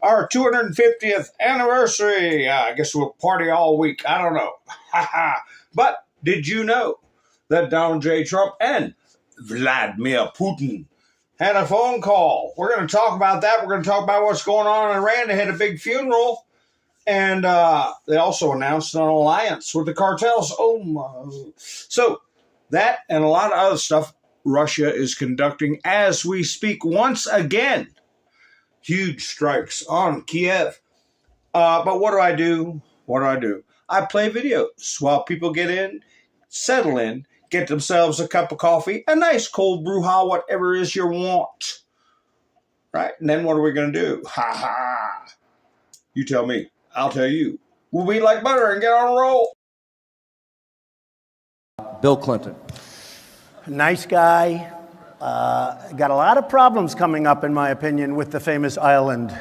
our 250th anniversary. I guess we'll party all week. I don't know. But did you know that Donald J. Trump and Vladimir Putin had a phone call? We're going to talk about that. We're going to talk about what's going on in Iran. They had a big funeral. And they also announced an alliance with the cartels. Oh, my. So that and a lot of other stuff Russia is conducting as we speak once again. Huge strikes on Kiev. But what do I do? I play videos while people get in, settle in, get themselves a cup of coffee, a nice cold bruja, whatever it is you want. Right? And then what are we going to do? Ha ha. You tell me. I'll tell you. We'll be like butter and get on a roll. Bill Clinton. Nice guy. Got a lot of problems coming up, in my opinion, with the famous island.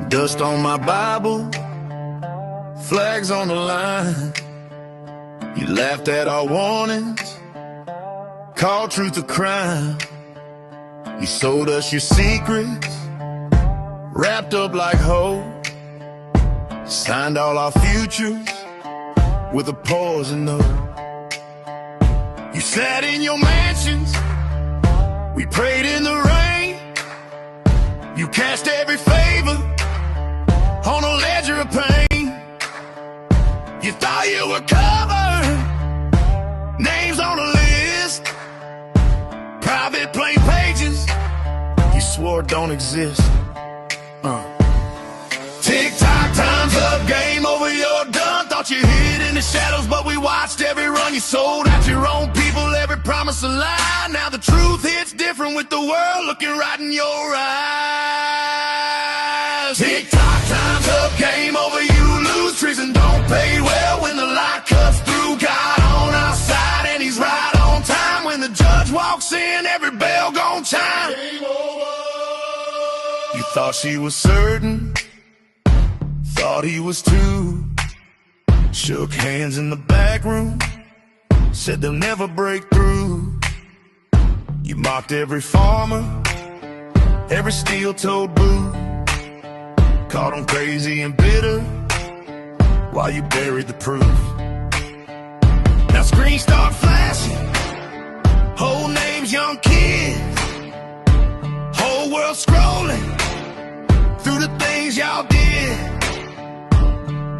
Dust on my Bible, flags on the line. You laughed at our warnings, called truth a crime. You sold us your secrets, wrapped up like hope. Signed all our futures with a poison note. You sat in your mansions, we prayed in the rain. You cast every favor on a ledger of pain. You thought you were covered, names on a list, private plain pages you swore don't exist. Tick-tock, time's up, game over, you're done. Thought you hid in the shadows, but we watched every run. You sold out your own people, every promise a lie. Now the truth hits different with the world looking right in your eyes. Tick-tock, time's up, game over, you lose. Treason don't pay well when the light cuts through. God on our side and he's right on time. When the judge walks in, every bell gon' chime. Game over. You thought she was certain, thought he was too. Shook hands in the back room, said they'll never break through. You mocked every farmer, every steel-toed boo. Called them crazy and bitter while you buried the proof. Now screens start flashing, whole names, young kids, whole world scrolling through the things y'all did.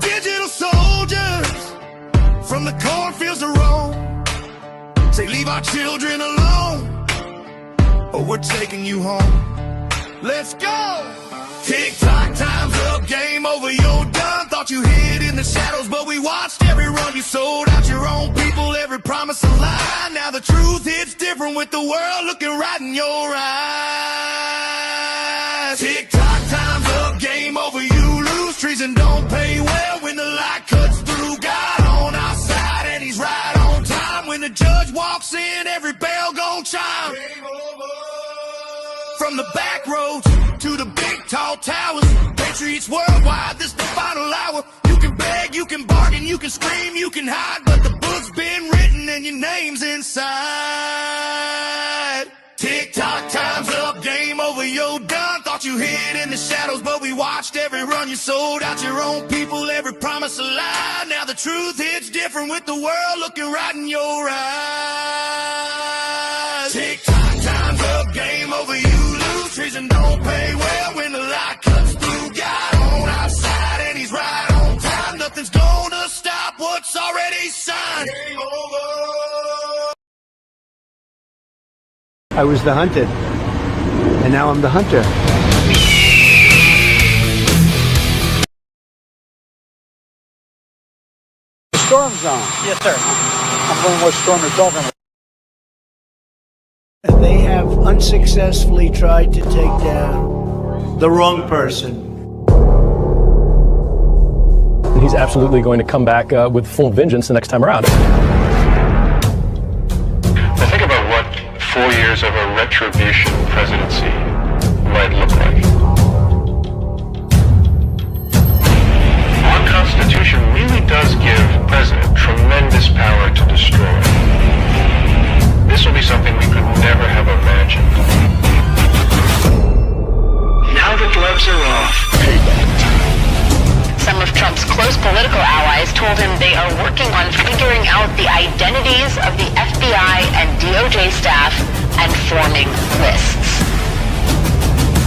Digital soldiers from the cornfields to Rome say leave our children alone or we're taking you home. Let's go. Tick-tock, time's up, game over, you're done. Thought you hid in the shadows, but we watched every run. You sold out your own people, every promise a lie. Now the truth hits different with the world looking right in your eyes. Tick-tock, time's up, game over, you lose. Treason don't pay well when the light cuts through. God on our side and he's right on time. When the judge walks in, every bell gon' chime. From the back roads to the big tall towers, patriots worldwide, this the final hour. You can beg, you can bargain, you can scream, you can hide, but the book's been written and your name's inside. Tick-tock, time's up, game over, you're done. Thought you hid in the shadows, but we watched every run. You sold out your own people, every promise a lie. Now the truth hits different with the world looking right in your eyes. Tick-tock, time's up, game over, you lose. Treason don't pay well when the light cuts through. God on our side and he's right on time. Nothing's gonna stop what's already signed. Game over. I was the hunted, and now I'm the hunter. Storm zone. Yes, sir. I'm wondering what storm you're talking about. They have unsuccessfully tried to take down the wrong person. He's absolutely going to come back with full vengeance the next time around. Now think about what 4 years of a retribution presidency might look like. Our Constitution really does give the president tremendous power to destroy. This will be something we could never imagined. Now the gloves are off. Some of Trump's close political allies told him they are working on figuring out the identities of the FBI and DOJ staff and forming lists.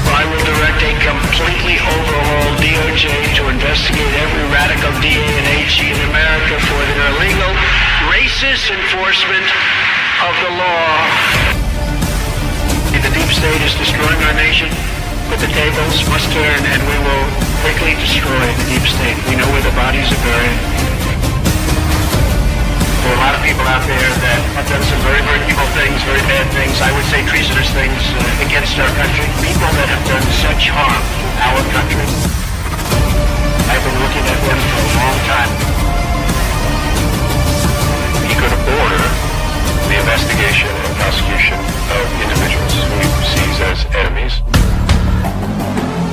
I will direct a completely overhauled DOJ to investigate every radical DA and AG in America for their illegal, racist enforcement of the law. The deep state is destroying our nation, but the tables must turn, and we will quickly destroy the deep state. We know where the bodies are buried. There are a lot of people out there that have done some very, very evil things, very bad things, I would say treasonous things against our country. People that have done such harm to our country. I've been looking at them for a long time. He could order the investigation and prosecution of individuals who he sees as enemies.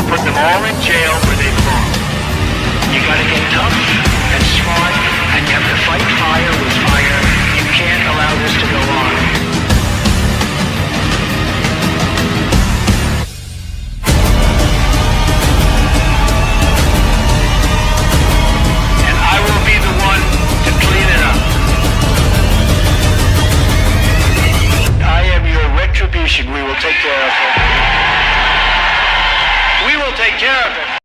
Put them all in jail where they belong. You gotta get tough and smart, and you have to fight fire with fire. You can't allow this to go on. And I will be the one to clean it up. I am your retribution. We will take care of it. We will take care of it.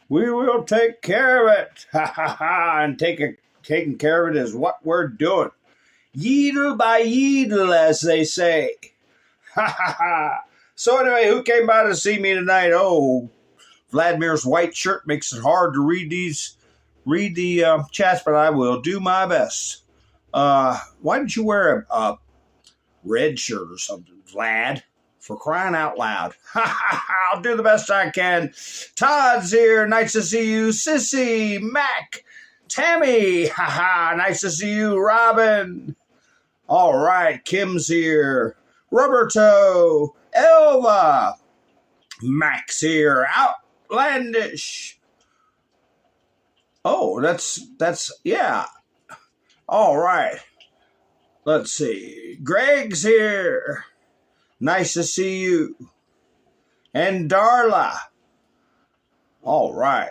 We will take care of it. Ha ha ha. And taking care of it is what we're doing. Yeedle by yeedle, as they say. Ha ha ha. So anyway, who came by to see me tonight? Oh, Vladimir's white shirt makes it hard to read the chats, but I will do my best. Why didn't you wear a red shirt or something, Vlad? For crying out loud. I'll do the best I can. Todd's here. Nice to see you. Sissy, Mac, Tammy. Nice to see you. Robin. All right. Kim's here. Roberto. Elva. Mac's here. Outlandish. Oh, that's, yeah. All right. Let's see. Greg's here. Nice to see you. And Darla. All right.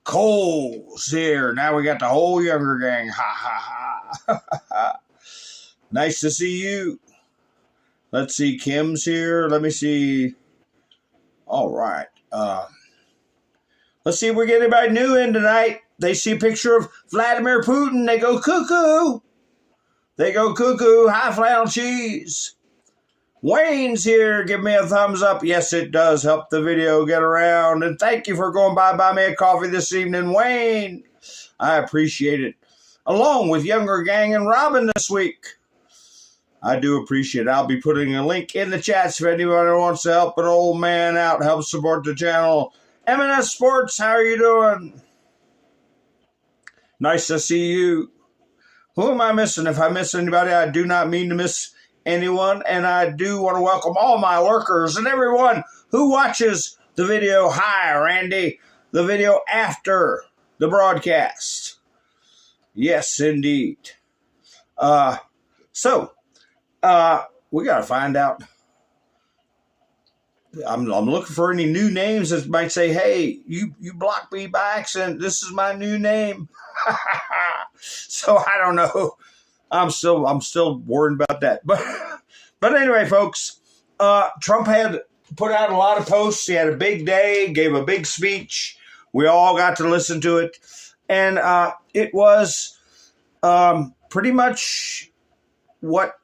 Cole's here. Now we got the whole younger gang. Ha ha ha. Nice to see you. Let's see. Kim's here. Let me see. All right. Let's see if we get anybody new in tonight. They see a picture of Vladimir Putin. They go cuckoo. They go cuckoo. Hi, flannel cheese. Wayne's here. Give me a thumbs up. Yes, it does help the video get around. And thank you for going by me a coffee this evening, Wayne. I appreciate it. Along with Younger Gang and Robin this week. I do appreciate it. I'll be putting a link in the chats if anybody wants to help an old man out, help support the channel. M&S Sports, how are you doing? Nice to see you. Who am I missing? If I miss anybody, I do not mean to miss anyone, and I do want to welcome all my lurkers and everyone who watches the video. Hi, Randy. The video after the broadcast. Yes, indeed. So we got to find out. I'm looking for any new names that might say, hey, you blocked me by accident. This is my new name. So I don't know. I'm still worried about that. But anyway, folks, Trump had put out a lot of posts. He had a big day, gave a big speech. We all got to listen to it. And it was pretty much what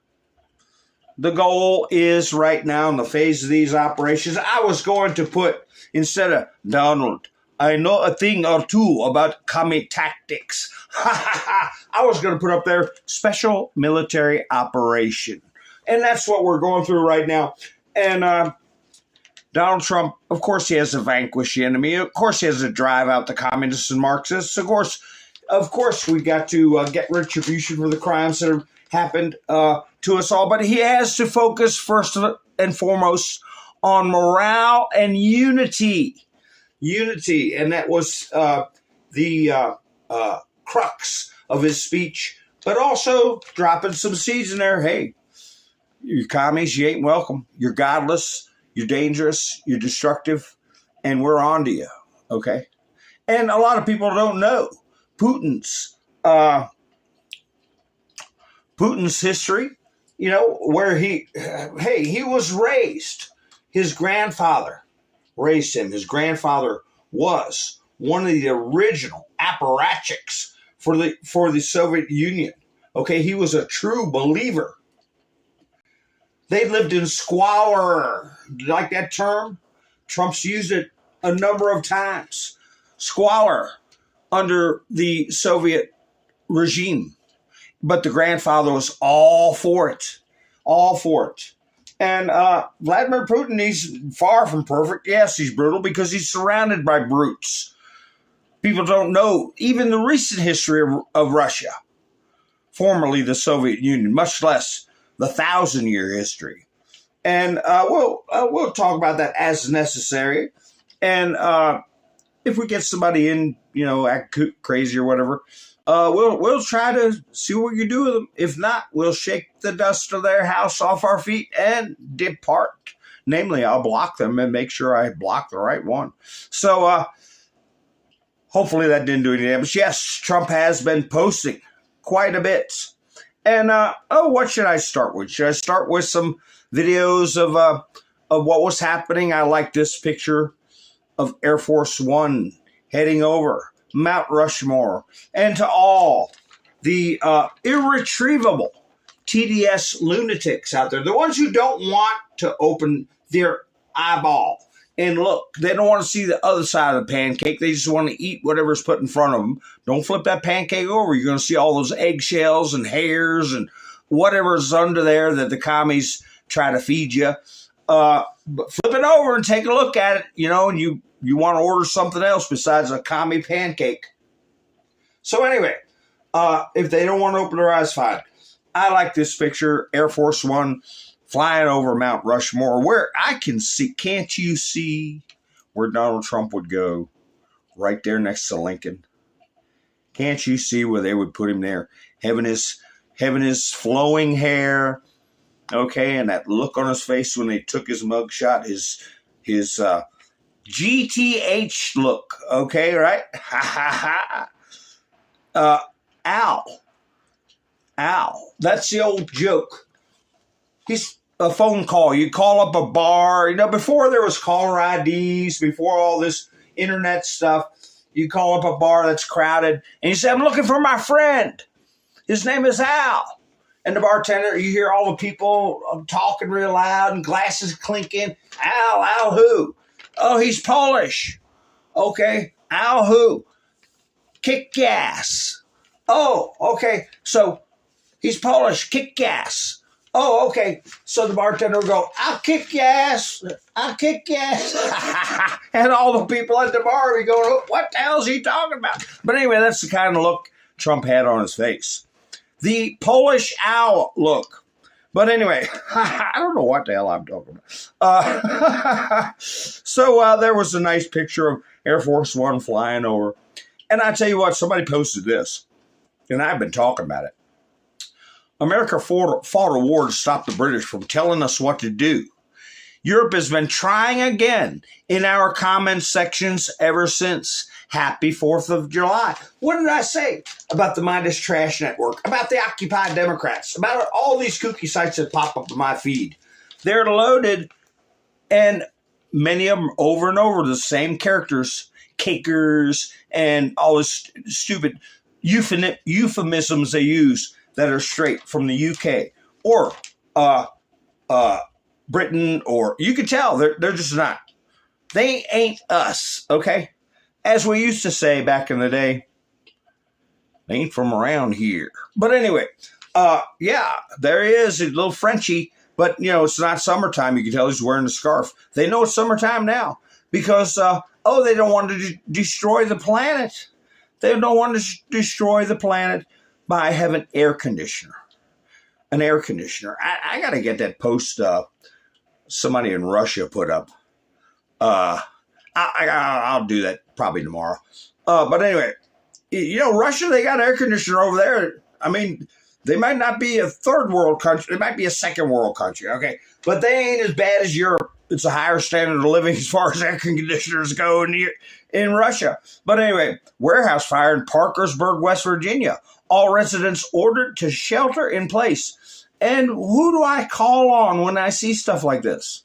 the goal is right now in the phase of these operations. I was going to put, instead of Donald, I know a thing or two about commie tactics. I was going to put up there special military operation. And that's what we're going through right now. And Donald Trump, of course, he has to vanquish the enemy. Of course, he has to drive out the communists and Marxists. Of course, we got to get retribution for the crimes that have happened to us all. But he has to focus first and foremost on morale and unity. Unity, and that was the crux of his speech, but also dropping some seeds in there. Hey, You commies, you ain't welcome. You're godless. You're dangerous. You're destructive. And we're on to you. Okay? And a lot of people don't know Putin's history, where he was raised. His grandfather raised him. His grandfather was one of the original apparatchiks for the Soviet Union. Okay, he was a true believer. They lived in squalor. You like that term? Trump's used it a number of times. Squalor under the Soviet regime. But the grandfather was all for it. All for it. And Vladimir Putin, he's far from perfect. Yes, he's brutal because he's surrounded by brutes. People don't know even the recent history of Russia, formerly the Soviet Union, much less the 1,000-year history. And we'll talk about that as necessary. And if we get somebody in, act crazy or whatever, we'll try to see what you do with them. If not, we'll shake the dust of their house off our feet and depart. Namely, I'll block them and make sure I block the right one. So hopefully that didn't do any damage. Yes, Trump has been posting quite a bit. And what should I start with? Should I start with some videos of what was happening? I like this picture of Air Force One heading over Mount Rushmore, and to all the irretrievable TDS lunatics out there, the ones who don't want to open their eyeball and look. They don't want to see the other side of the pancake. They just want to eat whatever's put in front of them. Don't flip that pancake over. You're going to see all those eggshells and hairs and whatever's under there that the commies try to feed you. But flip it over and take a look at it, and you want to order something else besides a commie pancake. So anyway, if they don't want to open their eyes, fine. I like this picture, Air Force One flying over Mount Rushmore, where I can see, can't you see where Donald Trump would go? Right there next to Lincoln. Can't you see where they would put him there? Having his flowing hair, okay, and that look on his face when they took his mugshot, his GTH look, okay, right? Ha ha ha. Al. That's the old joke. He's a phone call. You call up a bar. Before there was caller IDs, before all this internet stuff, you call up a bar that's crowded, and you say, I'm looking for my friend. His name is Al. And the bartender, you hear all the people talking real loud and glasses clinking. Al who? Oh, he's Polish. Okay. Al who? Kick gas. Oh, okay. So he's Polish. Kick gas. Oh, okay. So the bartender will go, I'll kick gas. I'll kick gas. And all the people at the bar will be going, what the hell is he talking about? But anyway, that's the kind of look Trump had on his face. The Polish Al look. But anyway, I don't know what the hell I'm talking about. So there was a nice picture of Air Force One flying over. And I tell you what, somebody posted this, and I've been talking about it. America fought a war to stop the British from telling us what to do. Europe has been trying again in our comment sections ever since. Happy 4th of July. What did I say about the Midas Trash Network, about the Occupy Democrats, about all these kooky sites that pop up in my feed? They're loaded, and many of them over and over the same characters, cakers, and all this stupid euphemisms they use that are straight from the UK or Britain, or you can tell they're just not. They ain't us, okay? As we used to say back in the day, they ain't from around here. But anyway, yeah, there he is, a little Frenchie, but it's not summertime. You can tell he's wearing a scarf. They know it's summertime now because, they don't want to destroy the planet. They don't want to destroy the planet by having air conditioner. An air conditioner. I got to get that post somebody in Russia put up. I'll do that probably tomorrow. But anyway, Russia, they got air conditioner over there. I mean, They might not be a third world country. They might be a second world country, okay? But they ain't as bad as Europe. It's a higher standard of living as far as air conditioners go in Russia. But anyway, warehouse fire in Parkersburg, West Virginia. All residents ordered to shelter in place. And who do I call on when I see stuff like this?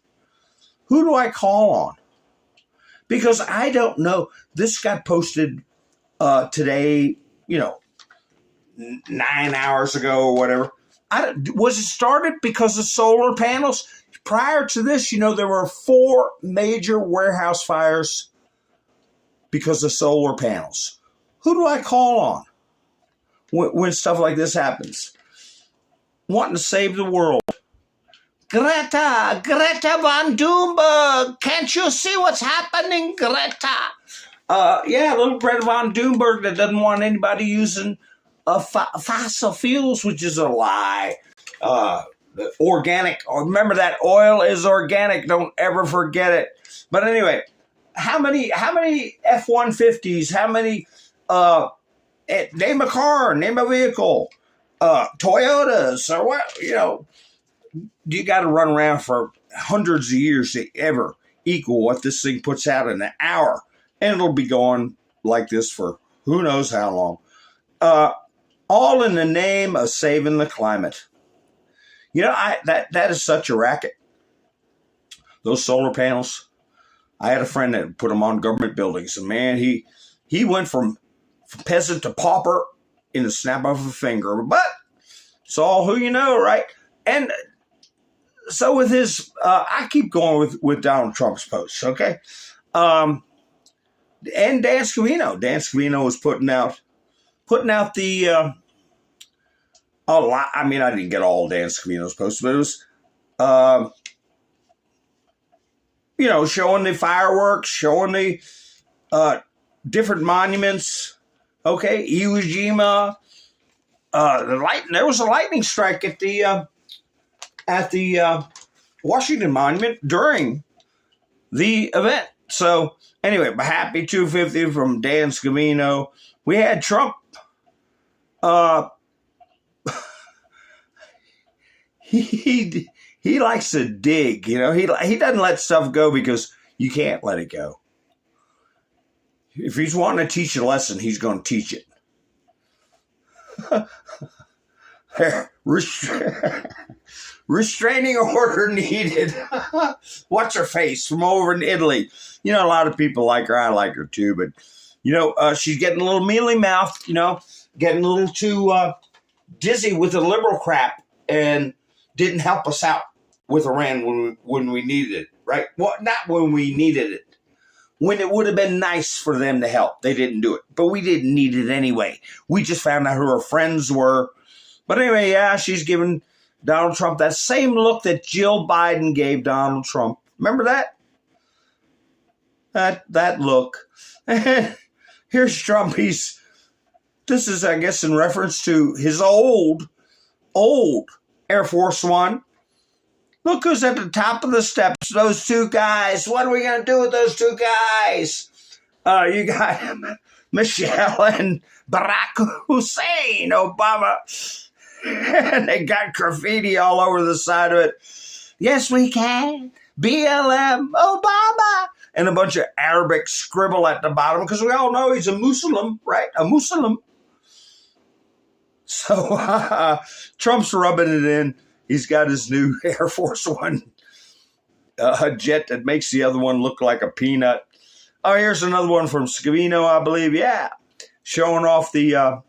Who do I call on? Because I don't know. This got posted today, 9 hours ago or whatever. Was it started because of solar panels? Prior to this, there were 4 major warehouse fires because of solar panels. Who do I call on when stuff like this happens? Wanting to save the world. Greta von Doomberg, can't you see what's happening, Greta? Little Greta von Doomberg that doesn't want anybody using fossil fuels, which is a lie. Organic. Remember that oil is organic. Don't ever forget it. But anyway, how many F-150s? How many? Name a car. Name a vehicle. Toyotas or what? You got to run around for hundreds of years to ever equal what this thing puts out in an hour, and it'll be going like this for who knows how long. All in the name of saving the climate. That is such a racket. Those solar panels. I had a friend that put them on government buildings, and man, he went from peasant to pauper in the snap of a finger. But it's all who you know, right? And so with his, I keep going with Donald Trump's posts, okay? And Dan Scavino. Dan Scavino was putting out the a lot. I mean, I didn't get all Dan Scavino's posts, but it was, showing the fireworks, showing the different monuments. Okay, Iwo Jima. There was a lightning strike at the Washington Monument during the event. So anyway, happy 250 from Dan Scavino. We had Trump. He likes to dig, he doesn't let stuff go because you can't let it go. If he's wanting to teach a lesson, he's going to teach it. Restraining order needed. What's her face from over in Italy? A lot of people like her. I like her too, but she's getting a little mealy-mouthed, getting a little too dizzy with the liberal crap, and didn't help us out with Iran when we needed it, right? Well, not when we needed it. When it would have been nice for them to help. They didn't do it. But we didn't need it anyway. We just found out who her friends were. But anyway, she's giving Donald Trump that same look that Jill Biden gave Donald Trump. Remember that? That look. Here's Trump. This is, I guess, in reference to his old Air Force One. Look who's at the top of the steps. Those 2 guys. What are we going to do with those 2 guys? You got Michelle and Barack Hussein Obama. And they got graffiti all over the side of it. Yes, we can. BLM Obama. And a bunch of Arabic scribble at the bottom because we all know he's a Muslim, right? A Muslim. So Trump's rubbing it in. He's got his new Air Force One jet that makes the other one look like a peanut. Oh, here's another one from Scavino, I believe. Yeah, showing off the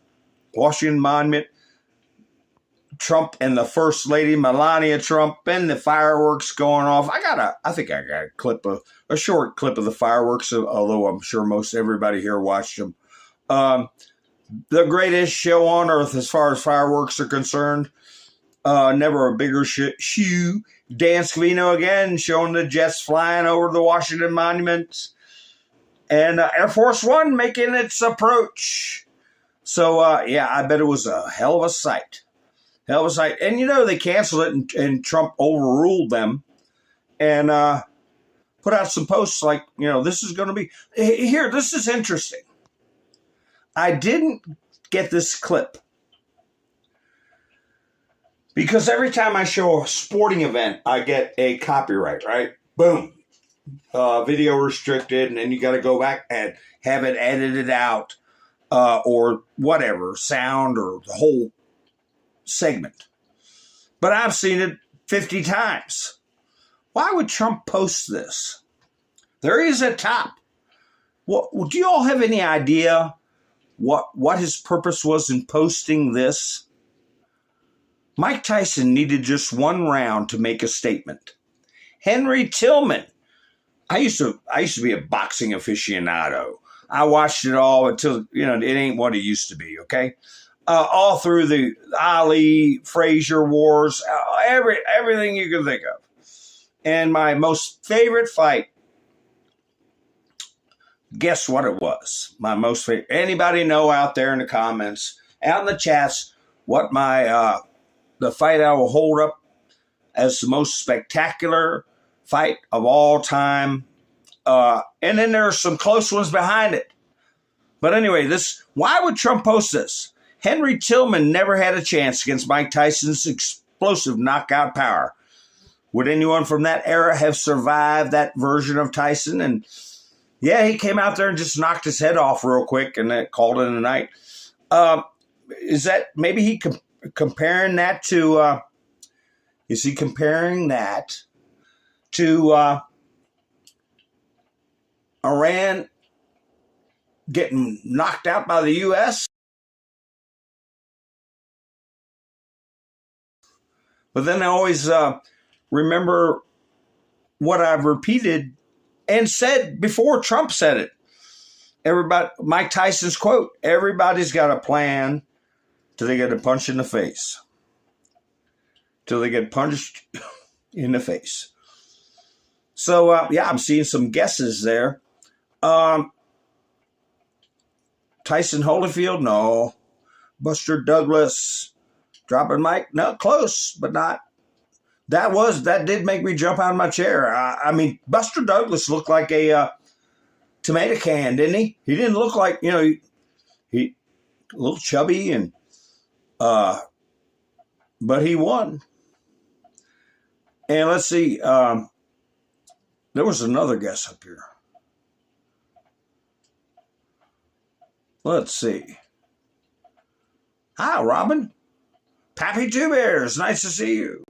Washington Monument. Trump and the First Lady, Melania Trump, and the fireworks going off. I think I got a short clip of the fireworks, although I'm sure most everybody here watched them. The greatest show on earth as far as fireworks are concerned. Never a bigger shoe. Dan Scavino again, showing the jets flying over the Washington Monument. And Air Force One making its approach. So, I bet it was a hell of a sight. Hell of a sight. And, they canceled it, and Trump overruled them. And put out some posts like, this is going to be... Here, this is interesting. I didn't get this clip. Because every time I show a sporting event, I get a copyright, right? Boom. Video restricted, and then you got to go back and have it edited out or whatever, sound or the whole segment. But I've seen it 50 times. Why would Trump post this? There he is at top. Do you all have any idea what his purpose was in posting this? Mike Tyson needed just one round to make a statement. Henry Tillman. I used to be a boxing aficionado. I watched it all until, it ain't what it used to be, okay? All through the Ali, Frazier wars, everything you can think of. And my most favorite fight, guess what it was? My most favorite. Anybody know out there in the comments, out in the chats, what my the fight I will hold up as the most spectacular fight of all time. And then there are some close ones behind it. But anyway, why would Trump post this? Henry Tillman never had a chance against Mike Tyson's explosive knockout power. Would anyone from that era have survived that version of Tyson? And yeah, he came out there and just knocked his head off real quick and that called it a night. Is that maybe he comparing that to? Is he comparing that to Iran getting knocked out by the U.S.? But then I always remember what I've repeated and said before Trump said it. Mike Tyson's quote, everybody's got a plan till they get a punch in the face. Till they get punched in the face. So, I'm seeing some guesses there. Tyson Holyfield, no. Buster Douglas, dropping Mike, no, close, but not. That did make me jump out of my chair. I mean, Buster Douglas looked like a tomato can, didn't he? He didn't look like, he a little chubby and, but he won. And let's see, there was another guess up here. Let's see. Hi, Robin. Pappy Two Bears, nice to see you.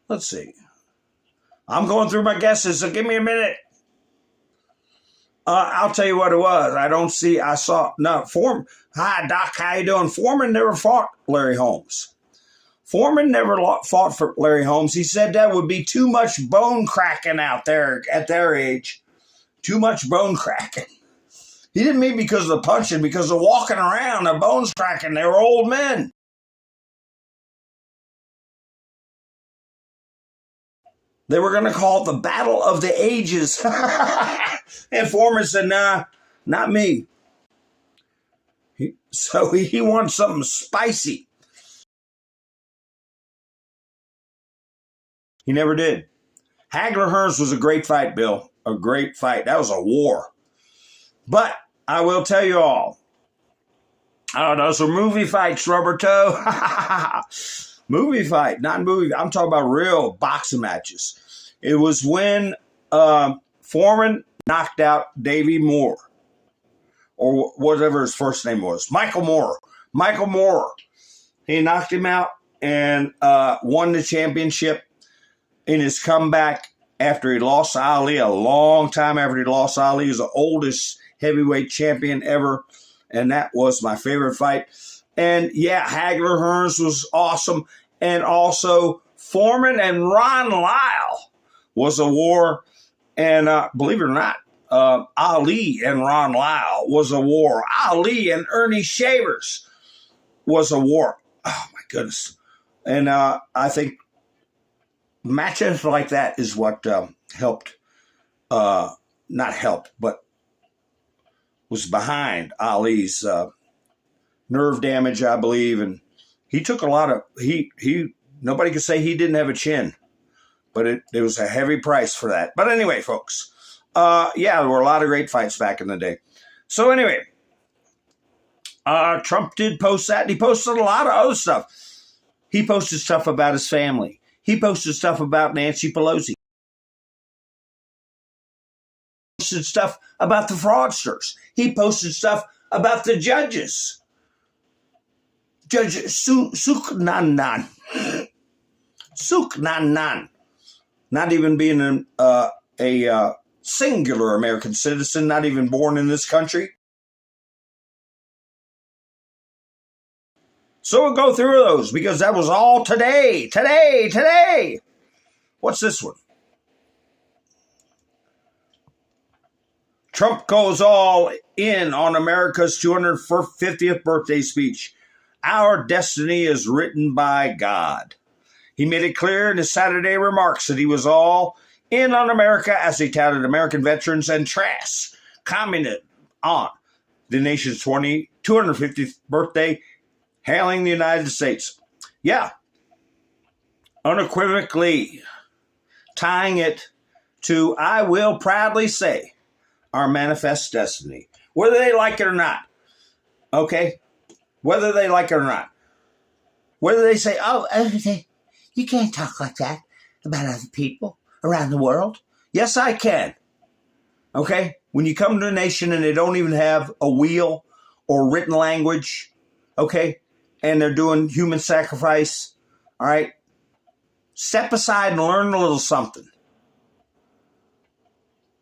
Let's see. I'm going through my guesses, so give me a minute. I'll tell you what it was. Hi, Doc, how you doing? Foreman never fought Larry Holmes. Foreman never fought for Larry Holmes. He said that would be too much bone cracking out there at their age. Too much bone cracking. He didn't mean because of the punching, because of walking around, their bones cracking. They were old men. They were going to call it the Battle of the Ages. And Foreman said, nah, not me. So he wants something spicy. He never did. Hagler-Hearns was a great fight, Bill. A great fight. That was a war. But I will tell you all. Oh, those are movie fights, Rubber Toe. Movie fight, not movie. I'm talking about real boxing matches. It was when Foreman knocked out Davey Moore, or whatever his first name was, Michael Moore. Michael Moore. He knocked him out and won the championship in his comeback after he lost to Ali. A long time after he lost to Ali. He was the oldest heavyweight champion ever, and that was my favorite fight. And yeah, Hagler-Hearns was awesome. And also Foreman and Ron Lyle was a war. And believe it or not, Ali and Ron Lyle was a war. Ali and Ernie Shavers was a war. Oh, my goodness. And I think matches like that is what helped, not helped, but was behind Ali's nerve damage, I believe. And he took a lot of, nobody could say he didn't have a chin, but it was a heavy price for that. But anyway, folks, there were a lot of great fights back in the day. So anyway, Trump did post that, and he posted a lot of other stuff. He posted stuff about his family. He posted stuff about Nancy Pelosi. He posted stuff about the fraudsters. He posted stuff about the judges. Judge Suknanan. Suknanan. Not even being a singular American citizen, not even born in this country. So we'll go through those because that was all today. What's this one? Trump goes all in on America's 250th birthday speech. Our destiny is written by God. He made it clear in his Saturday remarks that he was all in on America as he touted American veterans and commented on the nation's 250th birthday, hailing the United States. Yeah, unequivocally tying it to, I will proudly say, our manifest destiny, whether they like it or not. Okay? Whether they like it or not. Whether they say, you can't talk like that about other people around the world. Yes, I can. Okay? When you come to a nation and they don't even have a wheel or written language, okay, and they're doing human sacrifice, all right, step aside and learn a little something.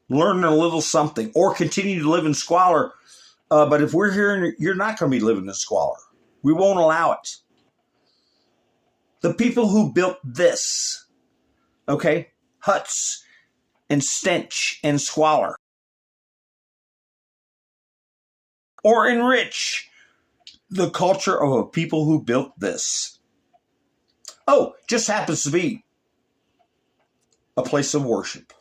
Learn a little something, or continue to live in squalor. But if we're here, you're not going to be living in squalor. We won't allow it. The people who built this, okay, huts and stench and squalor, or enrich the culture of a people who built this. Oh, just happens to be a place of worship.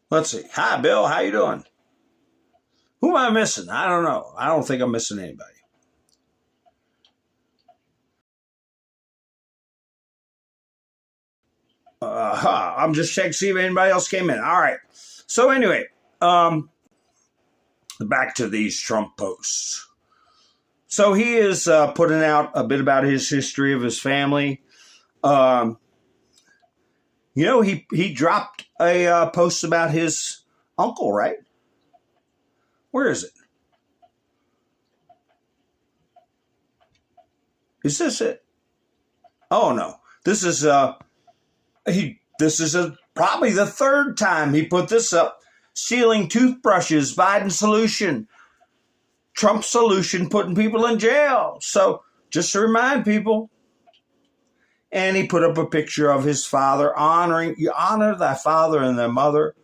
Let's see. Hi, Bill. How you doing? Who am I missing? I don't know. I don't think I'm missing anybody. I'm just checking to see if anybody else came in. All right. So anyway, back to these Trump posts. So he is putting out a bit about his history of his family. He dropped a post about his uncle, right? Where is it? Is this it? Oh no. This is probably the third time he put this up. Stealing toothbrushes, Biden solution. Trump solution, putting people in jail. So just to remind people. And he put up a picture of his father you honor thy father and thy mother.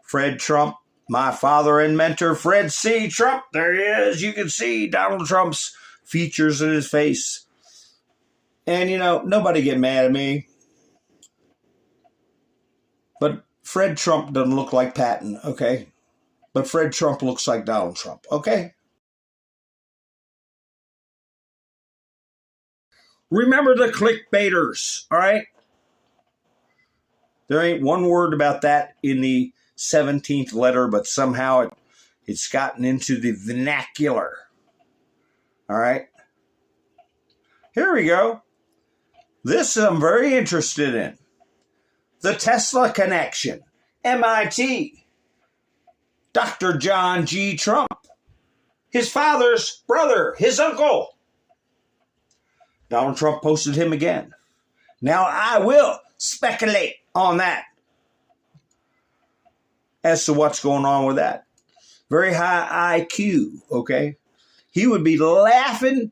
Fred Trump, my father and mentor, Fred C. Trump. There he is. You can see Donald Trump's features in his face. And, nobody get mad at me. But Fred Trump doesn't look like Patton, okay? But Fred Trump looks like Donald Trump, okay? Remember the clickbaiters, all right? There ain't one word about that in the 17th letter, but somehow it's gotten into the vernacular. All right? Here we go. This I'm very interested in. The Tesla connection. MIT. Dr. John G. Trump. His father's brother, his uncle. Donald Trump posted him again. Now I will speculate on that as to what's going on with that. Very high IQ, okay? He would be laughing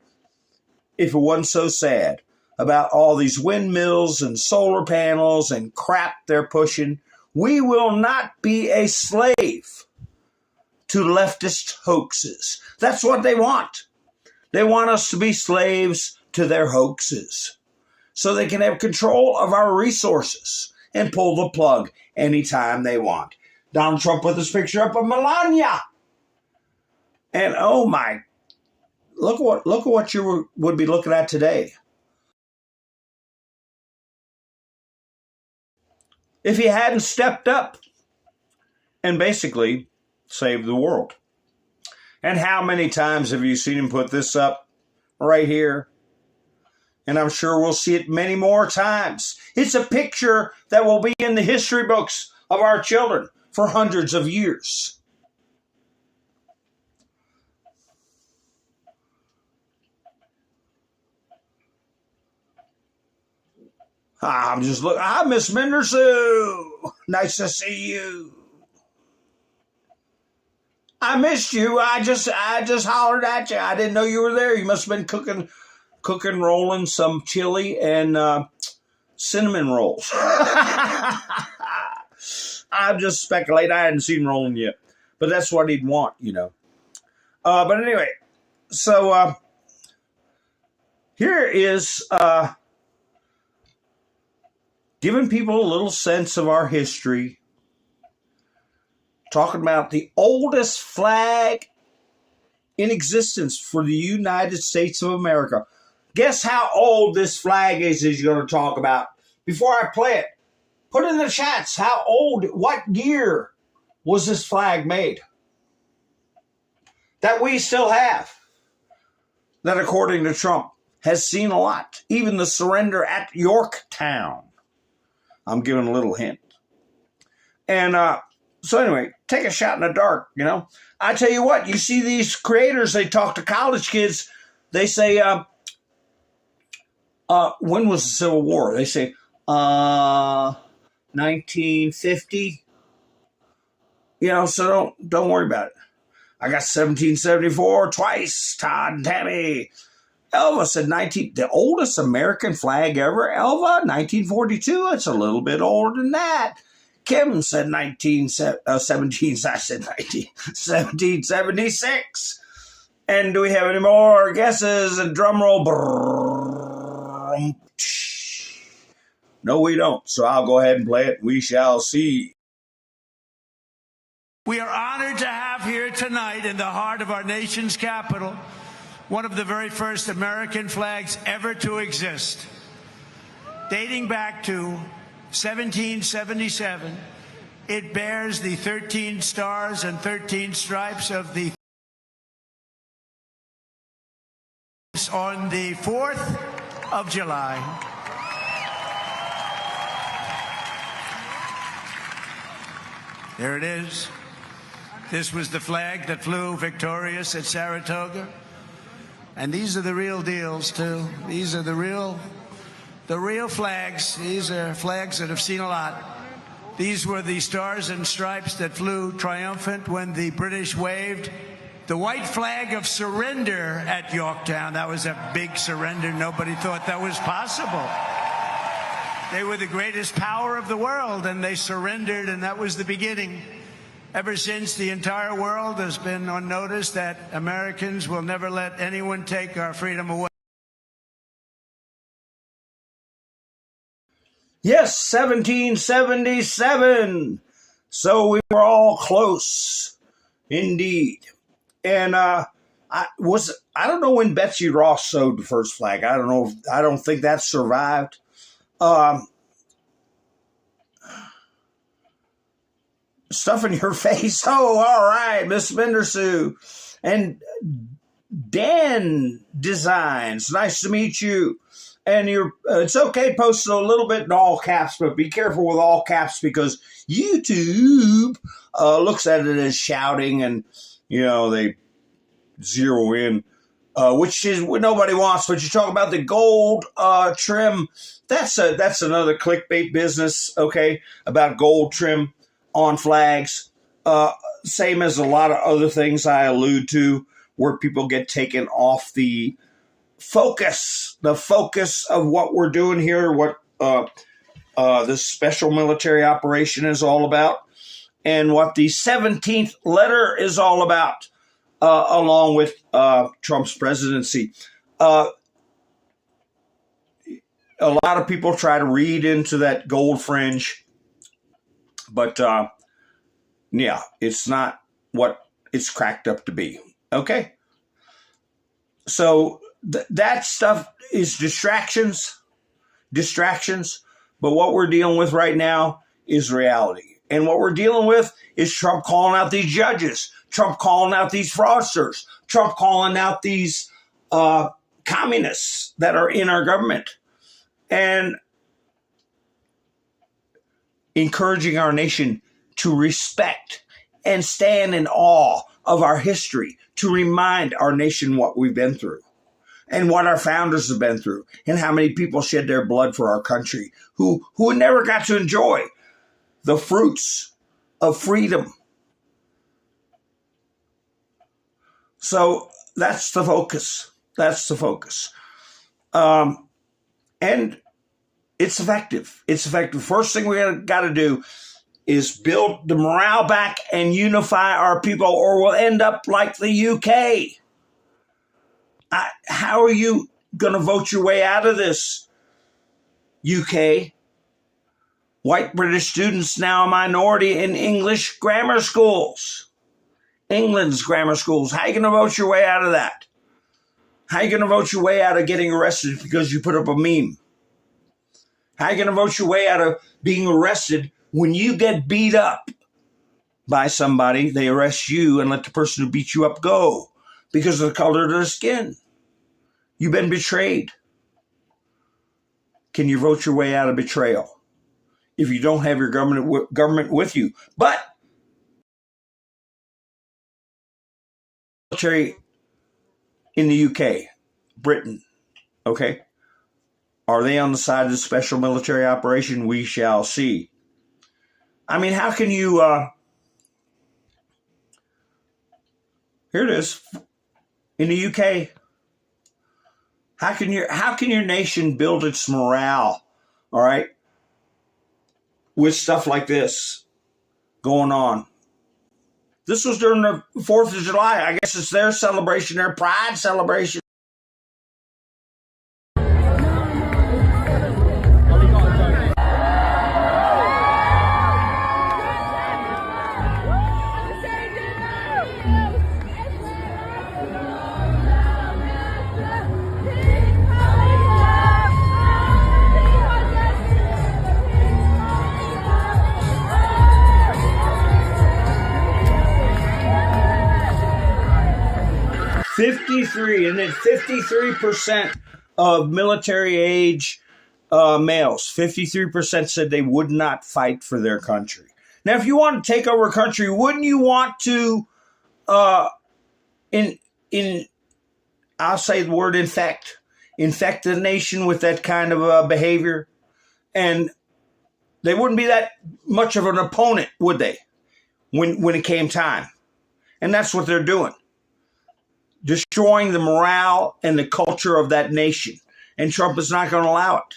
if it wasn't so sad about all these windmills and solar panels and crap they're pushing. We will not be a slave to leftist hoaxes. That's what they want. They want us to be slaves to their hoaxes so they can have control of our resources and pull the plug anytime they want. Donald Trump put this picture up of Melania. And oh my, look at what you would be looking at today. If he hadn't stepped up and basically save the world. And how many times have you seen him put this up right here? And I'm sure we'll see it many more times. It's a picture that will be in the history books of our children for hundreds of years. I'm just looking. Hi, Miss Mendersu. Nice to see you. I missed you. I just hollered at you. I didn't know you were there. You must have been cooking, rolling some chili and cinnamon rolls. I'm just speculating. I hadn't seen rolling yet, but that's what he'd want, you know. But anyway, so here is giving people a little sense of our history. Talking about the oldest flag in existence for the United States of America. Guess how old this flag is he's going to talk about. Before I play it, put in the chats how old, what year was this flag made? That we still have. That according to Trump has seen a lot. Even the surrender at Yorktown. I'm giving a little hint. And so anyway, take a shot in the dark, you know. I tell you what, you see these creators, they talk to college kids. They say, when was the Civil War? They say, 1950. You know, so don't worry about it. I got 1774 twice, Todd and Tammy. Elva said the oldest American flag ever. Elva, 1942. It's a little bit older than that. Kim said 1776. And do we have any more guesses? And drum roll. No, we don't. So I'll go ahead and play it. We shall see. We are honored to have here tonight in the heart of our nation's capital one of the very first American flags ever to exist. Dating back to 1777, it bears the 13 stars and 13 stripes of the on the 4th of July. There it is. This was the flag that flew victorious at Saratoga. And these are the real deals, too. These are the real flags. These are flags that have seen a lot. These were the stars and stripes that flew triumphant when the British waved the white flag of surrender at Yorktown. That was a big surrender. Nobody thought that was possible. They were the greatest power of the world, and they surrendered, and that was the beginning. Ever since, the entire world has been on notice that Americans will never let anyone take our freedom away. Yes, 1777. So we were all close, indeed. And I don't know when Betsy Ross sewed the first flag. I don't think that survived. Stuff in your face. Oh, all right, Miss Mendersu. And Dan Designs. Nice to meet you. And it's okay posting a little bit in all caps, but be careful with all caps because YouTube looks at it as shouting and, you know, they zero in, which is what nobody wants. But you talk about the gold trim. That's another clickbait business, okay, about gold trim on flags. Same as a lot of other things I allude to where people get taken off the focus of what we're doing here, what this special military operation is all about, and what the 17th letter is all about, along with Trump's presidency. A lot of people try to read into that gold fringe, but yeah, it's not what it's cracked up to be. Okay? So that stuff is distractions, but what we're dealing with right now is reality. And what we're dealing with is Trump calling out these judges, Trump calling out these fraudsters, Trump calling out these communists that are in our government, and encouraging our nation to respect and stand in awe of our history, to remind our nation what we've been through and what our founders have been through and how many people shed their blood for our country who never got to enjoy the fruits of freedom. So that's the focus. That's the focus. And it's effective. It's effective. First thing we got to do is build the morale back and unify our people, or we'll end up like the UK. How are you going to vote your way out of this, UK? White British students now a minority in English grammar schools. England's grammar schools. How are you going to vote your way out of that? How are you going to vote your way out of getting arrested because you put up a meme? How are you going to vote your way out of being arrested when you get beat up by somebody? They arrest you and let the person who beat you up go because of the color of their skin. You've been betrayed. Can you vote your way out of betrayal if you don't have your government with you? But military in the UK, Britain, okay? Are they on the side of the special military operation? We shall see. I mean, how can you, here it is, in the UK, how can your nation build its morale, all right, with stuff like this going on? This was during the 4th of July. I guess it's their celebration, their pride celebration. And then 53% of military age males, 53% said they would not fight for their country. Now, if you want to take over a country, wouldn't you want to, I'll say the word infect the nation with that kind of behavior? And they wouldn't be that much of an opponent, would they, when it came time? And that's what they're doing. Destroying the morale and the culture of that nation. And Trump is not going to allow it.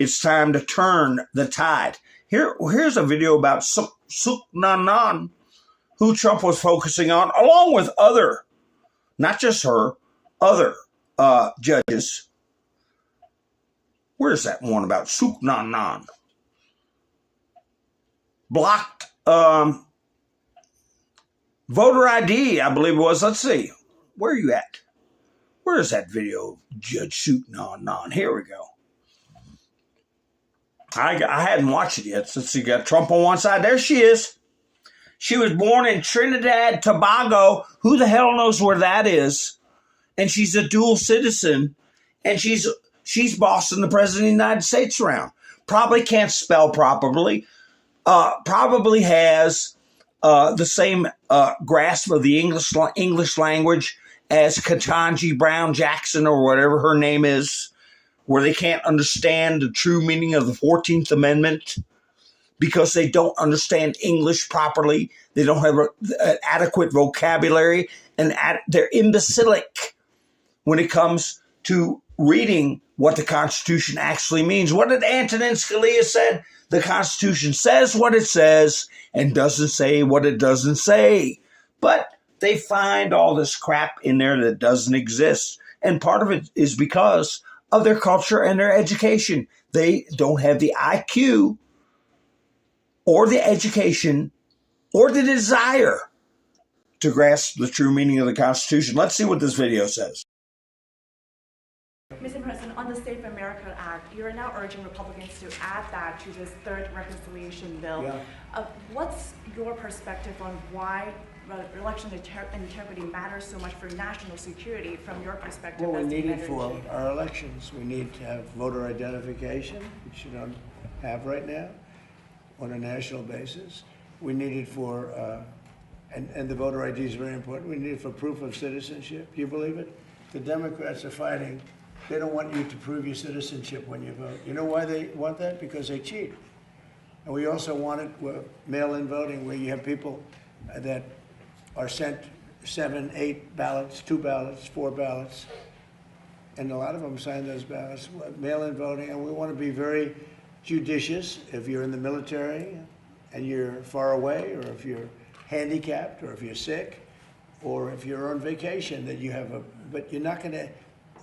It's time to turn the tide. Here's a video about Suk Nan Nan, who Trump was focusing on, along with other, not just her, other judges. Where's that one about Suk Nan Nan? Blocked voter ID, I believe it was. Let's see. Where are you at? Where is that video of Judge Suk Nan Nan? Here we go. I hadn't watched it yet. Let's see. Got Trump on one side. There she is. She was born in Trinidad, Tobago. Who the hell knows where that is? And she's a dual citizen. And she's bossing the president of the United States around. Probably can't spell properly. Probably has the same grasp of the English language as Ketanji Brown Jackson or whatever her name is, where they can't understand the true meaning of the 14th Amendment because they don't understand English properly. They don't have an adequate vocabulary, and they're imbecilic when it comes to reading what the Constitution actually means. What did Antonin Scalia said? The Constitution says what it says and doesn't say what it doesn't say. But they find all this crap in there that doesn't exist. And part of it is because of their culture and their education. They don't have the IQ or the education or the desire to grasp the true meaning of the Constitution. Let's see what this video says. Mr. President, on the Safe America Act, you're now urging Republicans to add that to this third reconciliation bill. Yeah. What's your perspective on why election integrity matters so much for national security from your perspective? Well, we as the need it commander-in-chief? for our elections. We need to have voter identification, which you don't have right now on a national basis. We need it for, and the voter ID is very important. We need it for proof of citizenship. Do you believe it? The Democrats are fighting. They don't want you to prove your citizenship when you vote. You know why they want that? Because they cheat. And we also want it with mail-in voting, where you have people that are sent 7, 8 ballots, 2 ballots, 4 ballots, and a lot of them sign those ballots. Mail-in voting, and we want to be very judicious. If you're in the military and you're far away, or if you're handicapped, or if you're sick, or if you're on vacation, that you have but you're not going to,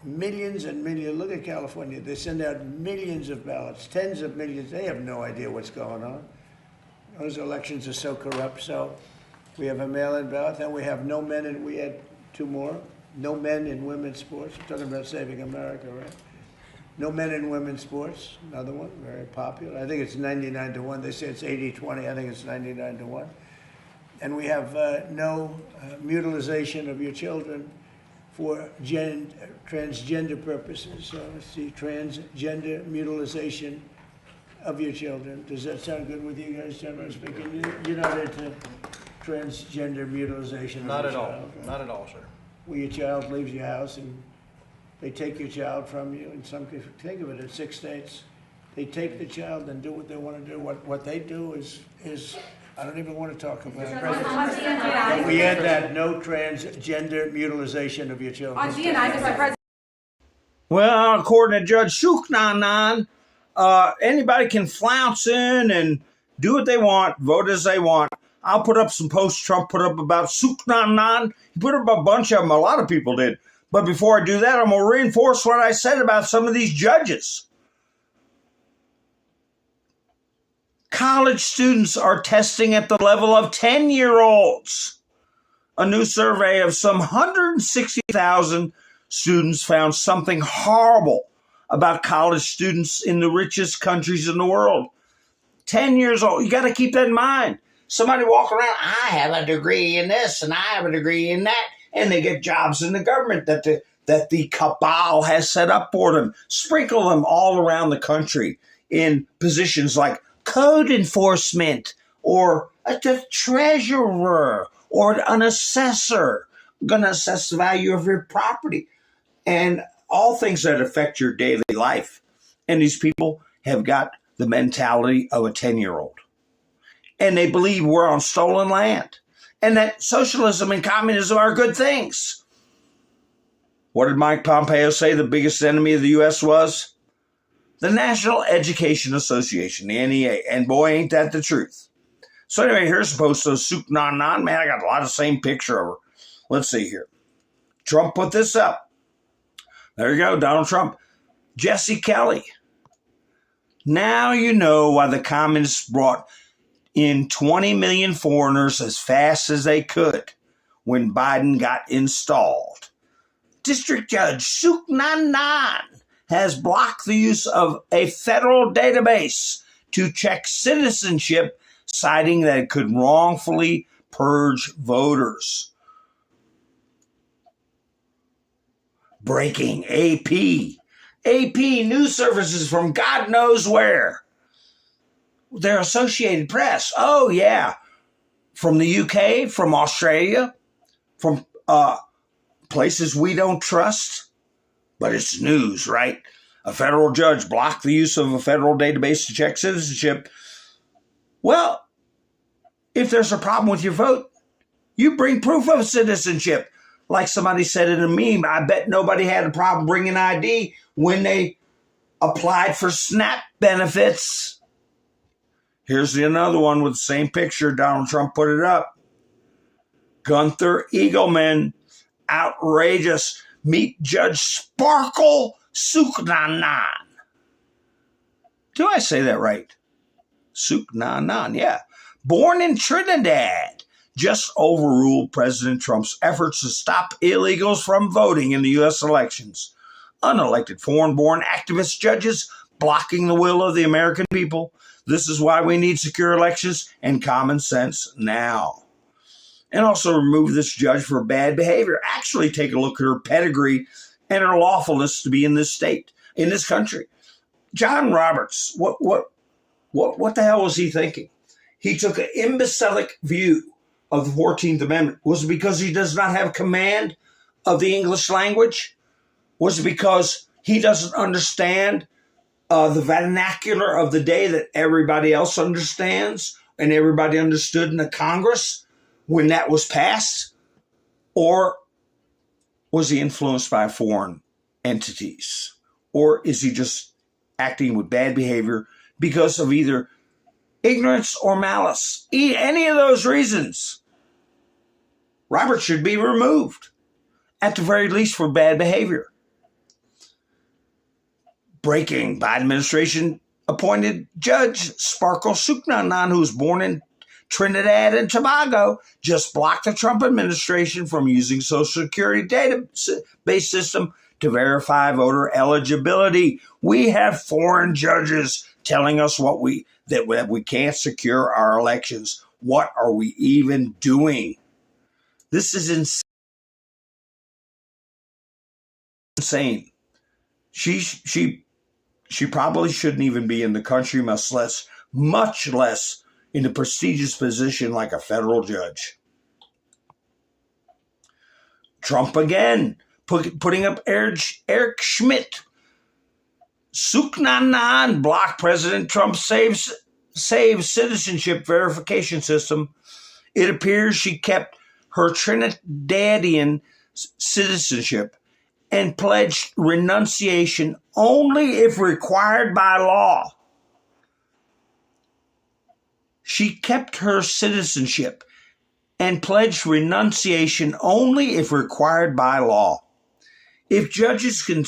millions and millions, look at California, they send out millions of ballots, tens of millions, they have no idea what's going on. Those elections are so corrupt. So we have a mail-in ballot, then we have no men, and we had 2 more, no men in women's sports. We're talking about saving America, right? No men in women's sports, another one, very popular. I think it's 99-1. They say it's 80-20. I think it's 99-1. And we have no mutilization of your children for transgender purposes. So it's the transgender mutilization of your children. Does that sound good with you guys, generally speaking? You're not into transgender mutilization? Not of at your all. child, right? Not at all, sir. Where your child leaves your house and they take your child from you. In some cases, think of it, in 6 states, they take the child and do what they want to do. What they do is I don't even want to talk about it. But we had that, no transgender mutilization of your children. On GNI, Mr. President. Well, according to Judge Shuknanan, anybody can flounce in and do what they want, vote as they want. I'll put up some posts Trump put up about Shuknanan. He put up a bunch of them. A lot of people did. But before I do that, I'm going to reinforce what I said about some of these judges. College students are testing at the level of 10-year-olds. A new survey of some 160,000 students found something horrible about college students in the richest countries in the world. 10 years old. You got to keep that in mind. Somebody walk around, I have a degree in this and I have a degree in that, and they get jobs in the government that the cabal has set up for them. Sprinkle them all around the country in positions like code enforcement, or the treasurer, or an assessor, going to assess the value of your property, and all things that affect your daily life. And these people have got the mentality of a 10-year-old. And they believe we're on stolen land, and that socialism and communism are good things. What did Mike Pompeo say the biggest enemy of the U.S. was? The National Education Association, the NEA. And boy, ain't that the truth. So anyway, here's a post of Suknanan. Man, I got a lot of the same picture of her. Let's see here. Trump put this up. There you go, Donald Trump. Jesse Kelly. Now you know why the communists brought in 20 million foreigners as fast as they could when Biden got installed. District Judge Suknanan has blocked the use of a federal database to check citizenship, citing that it could wrongfully purge voters. Breaking AP. AP news services from God knows where. They're Associated Press. Oh, yeah. From the UK, from Australia, from places we don't trust. But it's news, right? A federal judge blocked the use of a federal database to check citizenship. Well, if there's a problem with your vote, you bring proof of citizenship. Like somebody said in a meme, I bet nobody had a problem bringing ID when they applied for SNAP benefits. Here's another one with the same picture. Donald Trump put it up. Gunther Eagleman, outrageous. Meet Judge Sparkle Suknanan. Do I say that right? Suknanan, yeah. Born in Trinidad, just overruled President Trump's efforts to stop illegals from voting in the U.S. elections. Unelected foreign-born activist judges blocking the will of the American people. This is why we need secure elections and common sense now. And also remove this judge for bad behavior. Actually take a look at her pedigree and her lawfulness to be in this state, in this country. John Roberts, what the hell was he thinking? He took an imbecilic view of the 14th Amendment. Was it because he does not have command of the English language? Was it because he doesn't understand the vernacular of the day that everybody else understands and everybody understood in the Congress when that was passed? Or was he influenced by foreign entities? Or is he just acting with bad behavior because of either ignorance or malice? Any of those reasons, Robert should be removed, at the very least for bad behavior. Breaking: Biden administration appointed Judge Sparkle Suknanan, who was born in Trinidad and Tobago, just blocked the Trump administration from using Social Security database system to verify voter eligibility. We have foreign judges telling us that we can't secure our elections. What are we even doing? This is insane. She probably shouldn't even be in the country, much less in a prestigious position like a federal judge. Trump again, putting up Eric Schmidt. Suknanan blocked President Trump's Save Citizenship verification system. It appears she kept her Trinidadian citizenship and pledged renunciation only if required by law. She kept her citizenship and pledged renunciation only if required by law. If judges can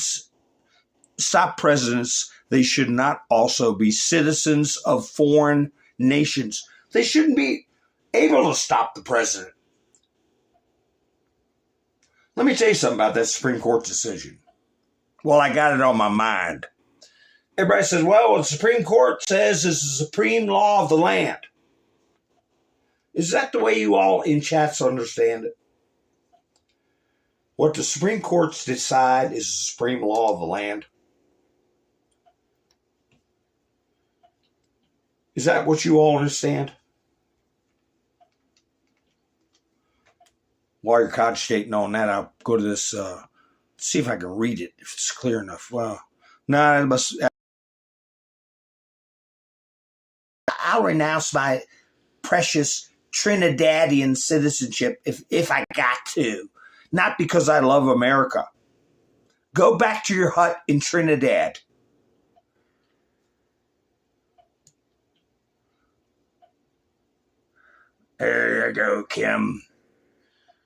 stop presidents, they should not also be citizens of foreign nations. They shouldn't be able to stop the president. Let me tell you something about that Supreme Court decision. Well, I got it on my mind. Everybody says, well, what the Supreme Court says is the supreme law of the land. Is that the way you all in chats understand it? What the Supreme Courts decide is the supreme law of the land? Is that what you all understand? While you're cogitating on that, I'll go to this, see if I can read it, if it's clear enough. Well, no, I'll renounce my precious Trinidadian citizenship if I got to. Not because I love America. Go back to your hut in Trinidad. There you go, Kim.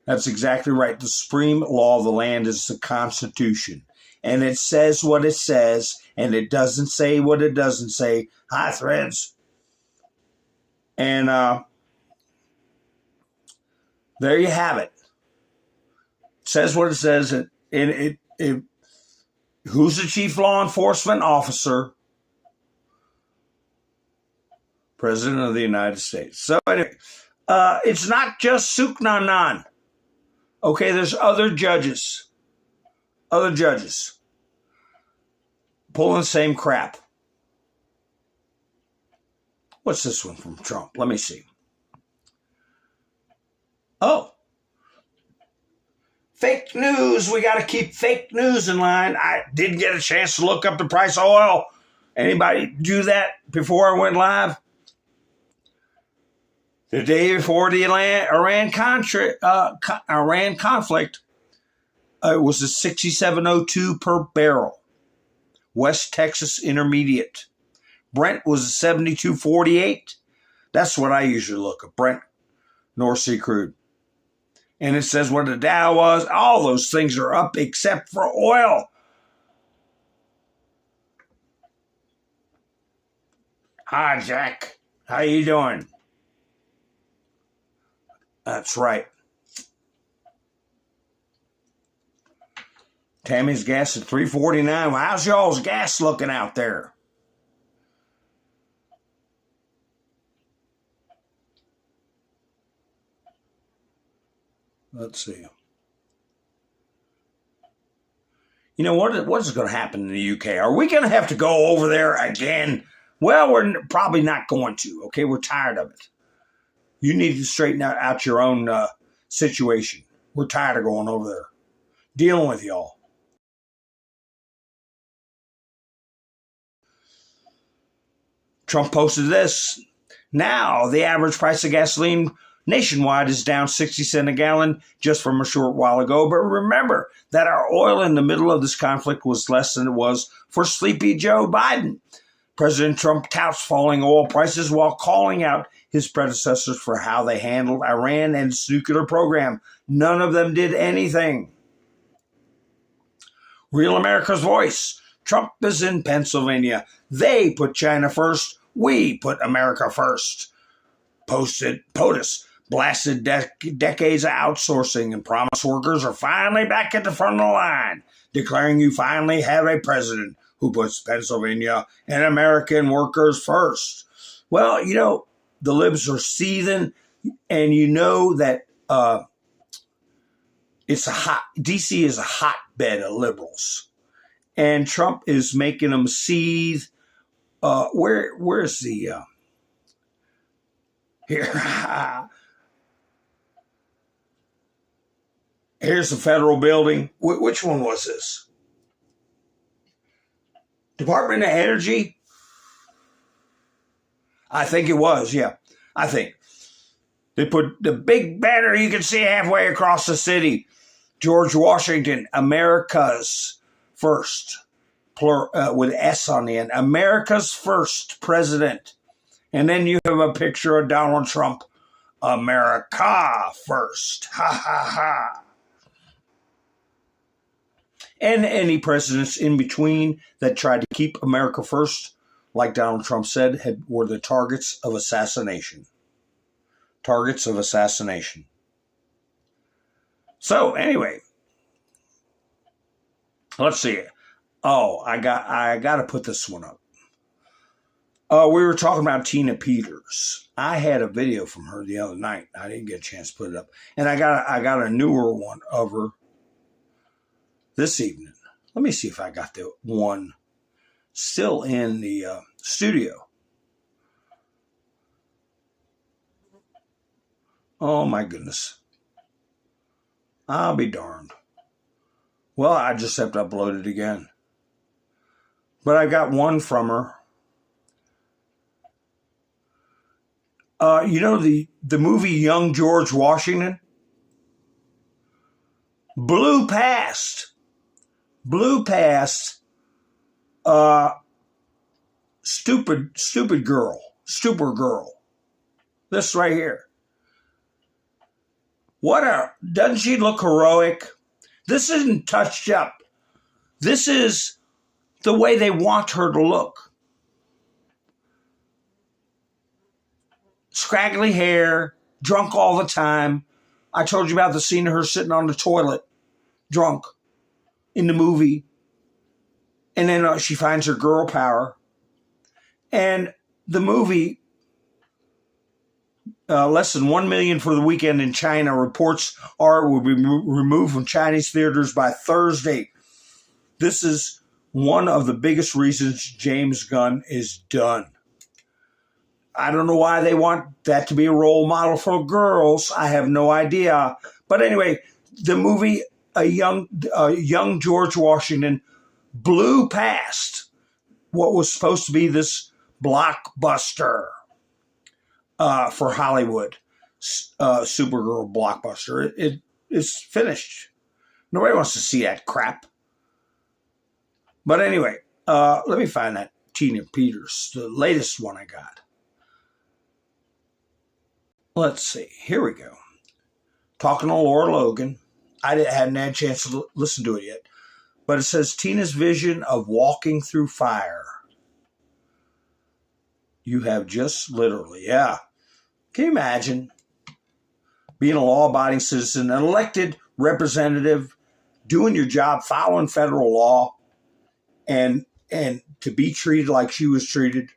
That's exactly right. The supreme law of the land is the Constitution. And it says what it says, and it doesn't say what it doesn't say. Hi, Threads. And there you have it. It says what it says. Who's the chief law enforcement officer? President of the United States. So anyway, it's not just Suknanan. Okay, there's other judges pulling the same crap. What's this one from Trump? Let me see. Oh, fake news. We got to keep fake news in line. I didn't get a chance to look up the price of oil. Anybody do that before I went live? The day before the Iran conflict, it was a 67.02 per barrel. West Texas Intermediate. Brent was a 72.48. That's what I usually look at, Brent, North Sea crude. And it says what the Dow was. All those things are up except for oil. Hi, Jack. How you doing? That's right. Tammy's gas at $3.49. Well, how's y'all's gas looking out there? Let's see. You know, what is going to happen in the UK? Are we going to have to go over there again? Well, we're probably not going to, okay? We're tired of it. You need to straighten out your own situation. We're tired of going over there, dealing with y'all. Trump posted this. Now, the average price of gasoline nationwide is down 60 cents a gallon just from a short while ago. But remember that our oil in the middle of this conflict was less than it was for sleepy Joe Biden. President Trump touts falling oil prices while calling out his predecessors for how they handled Iran and its nuclear program. None of them did anything. Real America's Voice. Trump is in Pennsylvania. They put China first. We put America first. POTUS blasted decades of outsourcing and promised workers are finally back at the front of the line, declaring you finally have a president who puts Pennsylvania and American workers first. Well, you know, the libs are seething, and you know that DC is a hotbed of liberals, and Trump is making them seethe. Where's the here? Here's the federal building. Which one was this? Department of Energy? I think it was, yeah. I think. They put the big banner you can see halfway across the city. George Washington, America's first, with S on the end. America's first president. And then you have a picture of Donald Trump. America first. Ha, ha, ha. And any presidents in between that tried to keep America first, like Donald Trump said, were the targets of assassination. Targets of assassination. So anyway, let's see. Oh, I got to put this one up. We were talking about Tina Peters. I had a video from her the other night. I didn't get a chance to put it up, and I got a newer one of her this evening. Let me see if I got the one still in the studio. Oh my goodness. I'll be darned. Well, I just have to upload it again. But I got one from her. You know the movie Young George Washington? Blew past stupid girl. This right here. Doesn't she look heroic? This isn't touched up. This is the way they want her to look. Scraggly hair, drunk all the time. I told you about the scene of her sitting on the toilet, drunk, in the movie. And then she finds her girl power. And the movie, less than 1 million for the weekend in China. Reports are it will be removed from Chinese theaters by Thursday. This is one of the biggest reasons James Gunn is done. I don't know why they want that to be a role model for girls. I have no idea. But anyway, the movie, a young George Washington, blew past what was supposed to be this blockbuster for Hollywood, Supergirl blockbuster. It is finished. Nobody wants to see that crap. But anyway, let me find that Tina Peters, the latest one I got. Let's see. Here we go. Talking to Laura Logan. I hadn't had a chance to listen to it yet. But it says, Tina's vision of walking through fire. You have just literally, yeah. Can you imagine being a law-abiding citizen, an elected representative, doing your job, following federal law, and to be treated like she was treated,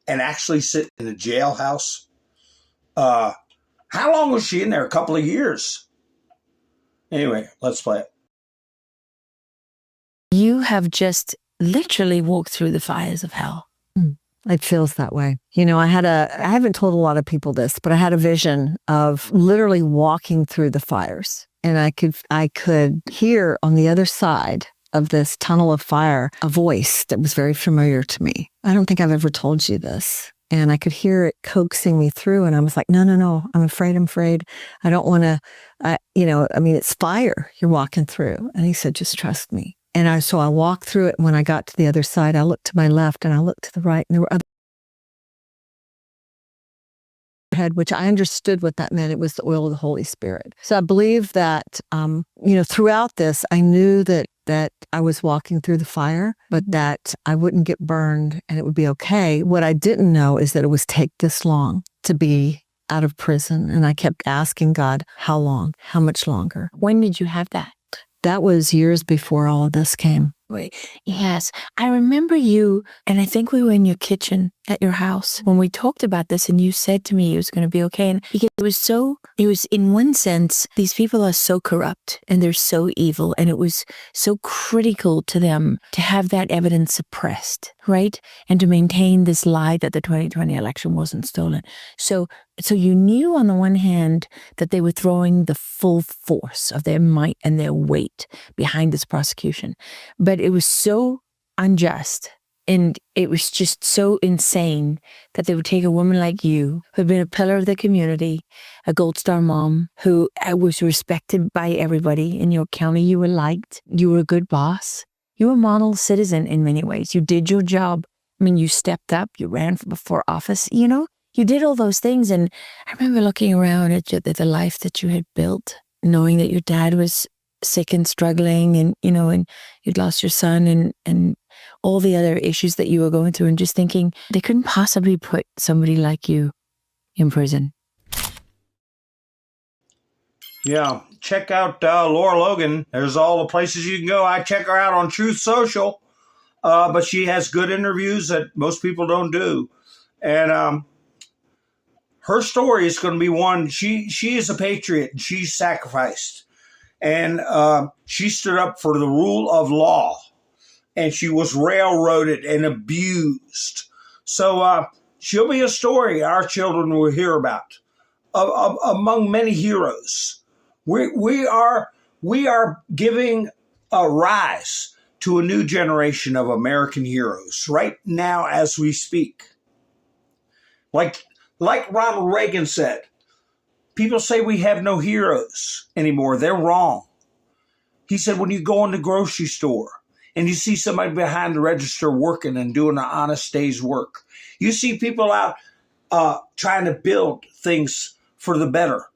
and actually sit in a jailhouse? How long was she in there? A couple of years. Anyway, let's play it. You have just literally walked through the fires of hell. It feels that way. You know, I haven't told a lot of people this, but I had a vision of literally walking through the fires. And I could hear on the other side of this tunnel of fire a voice that was very familiar to me. I don't think I've ever told you this. And I could hear it coaxing me through. And I was like, no, I'm afraid. I don't want to, it's fire you're walking through. And he said, just trust me. And so I walked through it. And when I got to the other side, I looked to my left and I looked to the right, and there were other head, which I understood what that meant. It was the oil of the Holy Spirit. So I believe that, throughout this, I knew that I was walking through the fire, but that I wouldn't get burned and it would be okay. What I didn't know is that it was take this long to be out of prison. And I kept asking God, how long? How much longer? When did you have that? That was years before all of this came. Wait, yes, I remember you, and I think we were in your kitchen at your house when we talked about this, and you said to me it was going to be okay. And because it was in one sense, these people are so corrupt and they're so evil, and it was so critical to them to have that evidence suppressed, right? And to maintain this lie that the 2020 election wasn't stolen. So you knew on the one hand that they were throwing the full force of their might and their weight behind this prosecution, but it was so unjust. And it was just so insane that they would take a woman like you, who had been a pillar of the community, a Gold Star mom, who was respected by everybody in your county. You were liked. You were a good boss. You were a model citizen in many ways. You did your job. I mean, you stepped up. You ran for office. You did all those things. And I remember looking around at the life that you had built, knowing that your dad was sick and struggling, and you'd lost your son, and all the other issues that you were going through, and just thinking they couldn't possibly put somebody like you in prison. Yeah, check out Laura Logan. There's all the places you can go. I check her out on Truth Social, but she has good interviews that most people don't do. And her story is going to be one. She is a patriot. And she sacrificed. And she stood up for the rule of law. And she was railroaded and abused. So she'll be a story our children will hear about, among many heroes. We are giving a rise to a new generation of American heroes right now as we speak. Like Ronald Reagan said, people say we have no heroes anymore. They're wrong. He said, when you go in the grocery store and you see somebody behind the register working and doing an honest day's work, you see people out trying to build things for the better.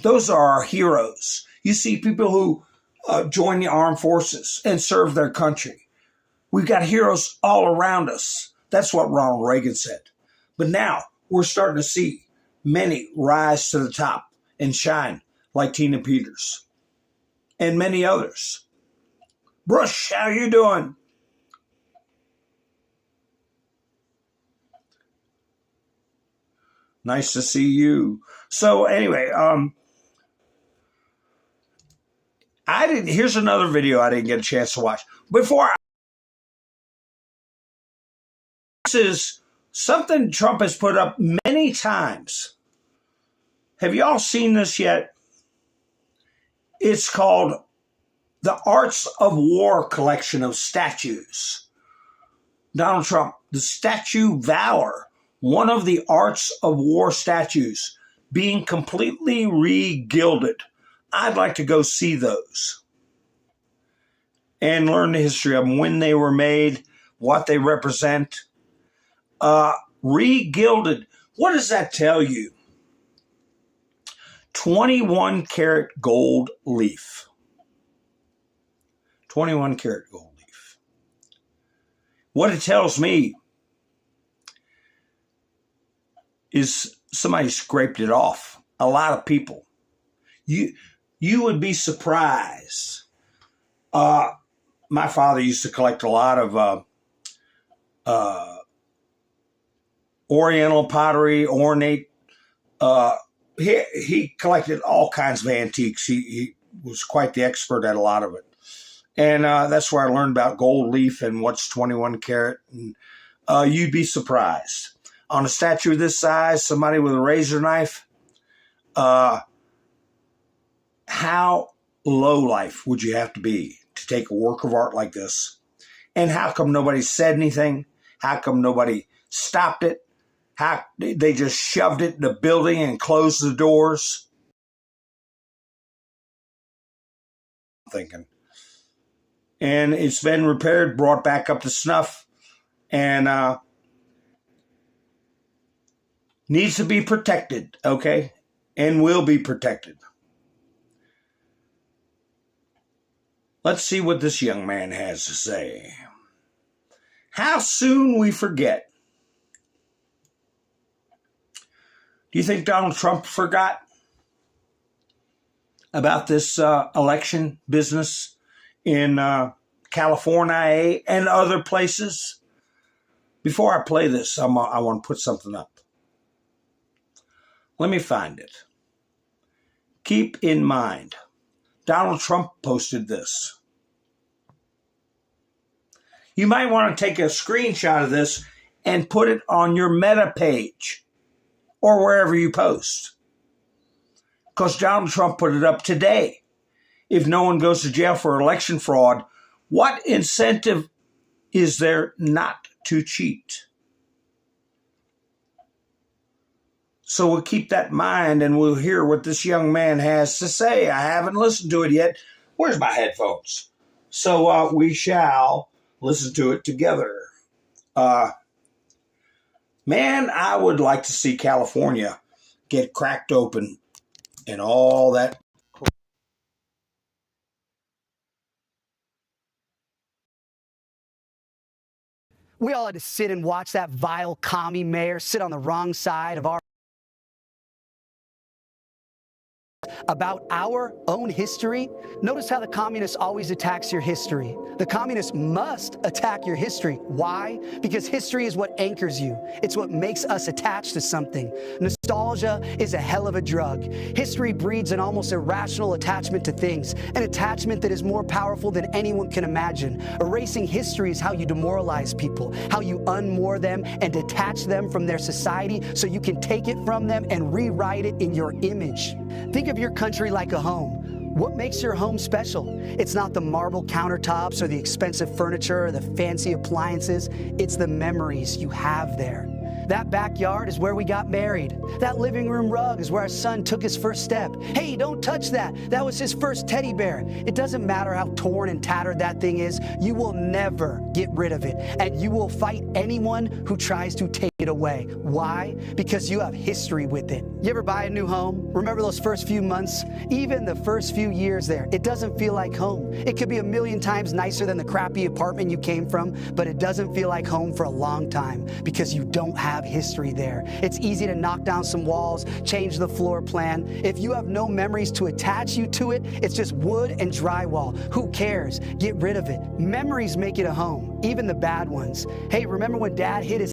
Those are our heroes. You see people who join the armed forces and serve their country. We've got heroes all around us. That's what Ronald Reagan said. But now we're starting to see many rise to the top and shine, like Tina Peters and many others. Brush, how you doing? Nice to see you. So anyway, here's another video I didn't get a chance to watch. This is something Trump has put up many times. Have y'all seen this yet? It's called the Arts of War collection of statues. Donald Trump, the statue Valor, one of the Arts of War statues, being completely re-gilded. I'd like to go see those and learn the history of them, when they were made, what they represent. Re-gilded. What does that tell you? 21 karat gold leaf. 21 karat gold leaf. What it tells me is somebody scraped it off. A lot of people. You would be surprised. My father used to collect a lot of Oriental pottery, ornate. He collected all kinds of antiques. He was quite the expert at a lot of it. And that's where I learned about gold leaf and what's 21 karat. And you'd be surprised. On a statue of this size, somebody with a razor knife, how low life would you have to be to take a work of art like this? And how come nobody said anything? How come nobody stopped it? How they just shoved it in the building and closed the doors? I'm thinking. And it's been repaired, brought back up to snuff, and needs to be protected, okay? And will be protected. Let's see what this young man has to say. How soon we forget. Do you think Donald Trump forgot about this election business in California and other places? Before I play this, I want to put something up. Let me find it. Keep in mind, Donald Trump posted this. You might want to take a screenshot of this and put it on your Meta page or wherever you post. Because Donald Trump put it up today. If no one goes to jail for election fraud, what incentive is there not to cheat? So we'll keep that in mind and we'll hear what this young man has to say. I haven't listened to it yet. Where's my headphones? So we shall listen to it together. Man, I would like to see California get cracked open and all that. We all had to sit and watch that vile commie mayor sit on the wrong side of our about our own history. Notice how the communist always attacks your history. The communist must attack your history. Why? Because history is what anchors you. It's what makes us attached to something. Nostalgia is a hell of a drug. History breeds an almost irrational attachment to things, an attachment that is more powerful than anyone can imagine. Erasing history is how you demoralize people, how you unmoor them and detach them from their society so you can take it from them and rewrite it in your image. Think of your country like a home. What makes your home special? It's not the marble countertops or the expensive furniture or the fancy appliances. It's the memories you have there. That backyard is where we got married. That living room rug is where our son took his first step. Hey, don't touch that. That was his first teddy bear. It doesn't matter how torn and tattered that thing is. You will never get rid of it. And you will fight anyone who tries to take it away. Why? Because you have history with it. You ever buy a new home? Remember those first few months? Even the first few years there, it doesn't feel like home. It could be a million times nicer than the crappy apartment you came from, but it doesn't feel like home for a long time because you don't have history there. It's easy to knock down some walls, change the floor plan. If you have no memories to attach you to it, it's just wood and drywall. Who cares? Get rid of it. Memories make it a home, even the bad ones. Hey, remember when Dad hit his...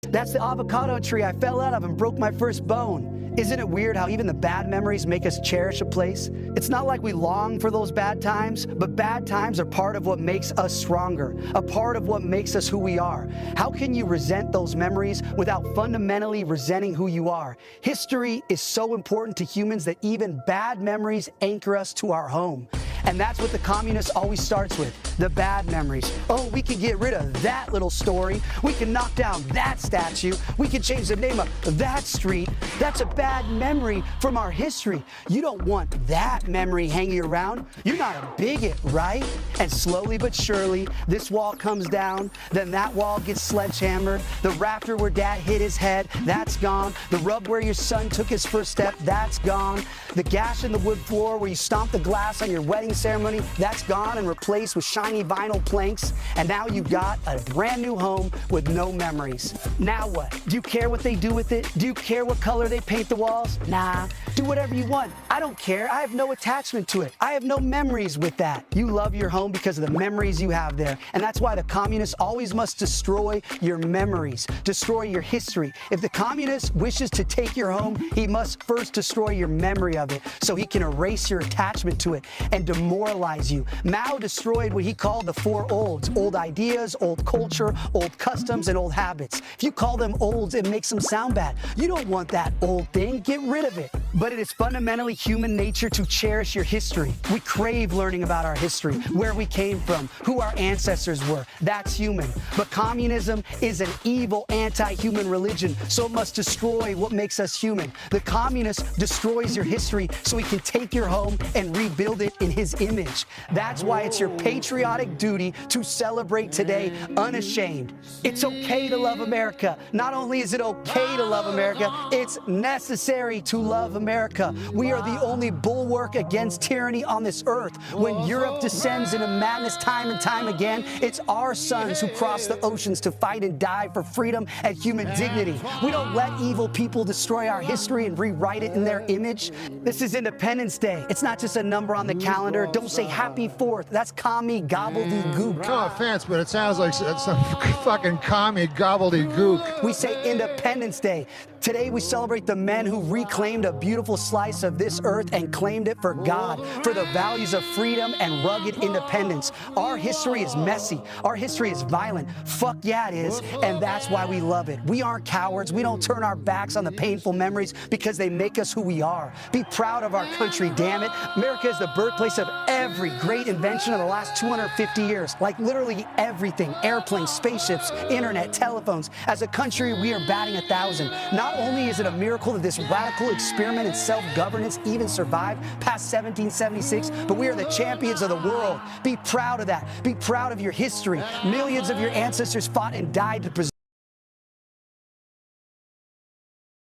That's the avocado tree I fell out of and broke my first bone. Isn't it weird how even the bad memories make us cherish a place? It's not like we long for those bad times, but bad times are part of what makes us stronger, a part of what makes us who we are. How can you resent those memories without fundamentally resenting who you are? History is so important to humans that even bad memories anchor us to our home. And that's what the communist always starts with, the bad memories. Oh, we can get rid of that little story. We can knock down that statue. We can change the name of that street. That's a bad memory from our history. You don't want that memory hanging around. You're not a bigot, right? And slowly but surely, this wall comes down, then that wall gets sledgehammered. The rafter where Dad hit his head, that's gone. The rub where your son took his first step, that's gone. The gash in the wood floor where you stomped the glass on your wedding ceremony, that's gone and replaced with shiny vinyl planks. And now you've got a brand new home with no memories. Now what? Do you care what they do with it? Do you care what color they paint the walls? Nah. Do whatever you want. I don't care. I have no attachment to it. I have no memories with that. You love your home because of the memories you have there. And that's why the communist always must destroy your memories, destroy your history. If the communist wishes to take your home, he must first destroy your memory of it so he can erase your attachment to it and demoralize you. Mao destroyed what he called the four olds: old ideas, old culture, old customs, and old habits. If you call them olds, it makes them sound bad. You don't want that old thing. Get rid of it. But it is fundamentally human nature to cherish your history. We crave learning about our history, where we came from, who our ancestors were. That's human. But communism is an evil, anti-human religion, so it must destroy what makes us human. The communist destroys your history so he can take your home and rebuild it in his image. That's why it's your patriotic duty to celebrate today unashamed. It's okay to love America. Not only is it okay to love America, it's necessary to love America. We are the only bulwark against tyranny on this earth. When Europe descends into madness time and time again, it's our sons who cross the oceans to fight and die for freedom and human dignity. We don't let evil people destroy our history and rewrite it in their image. This is Independence Day. It's not just a number on the calendar. Don't say Happy 4th. That's commie gobbledygook. No offense, but it sounds like some fucking commie gobbledygook. We say Independence Day. Today we celebrate the men who reclaimed a beautiful slice of this earth and claimed it for God, for the values of freedom and rugged independence. Our history is messy. Our history is violent. Fuck yeah, it is. And that's why we love it. We aren't cowards. We don't turn our backs on the painful memories because they make us who we are. Be proud of our country, damn it. America is the birthplace of every great invention of the last 250 years. Like literally everything. Airplanes, spaceships, internet, telephones. As a country, we are batting 1,000. Not only is it a miracle that this radical experiment in self-governance even survived past 1776, but we are the champions of the world. Be proud of that. Be proud of your history. Millions of your ancestors fought and died to preserve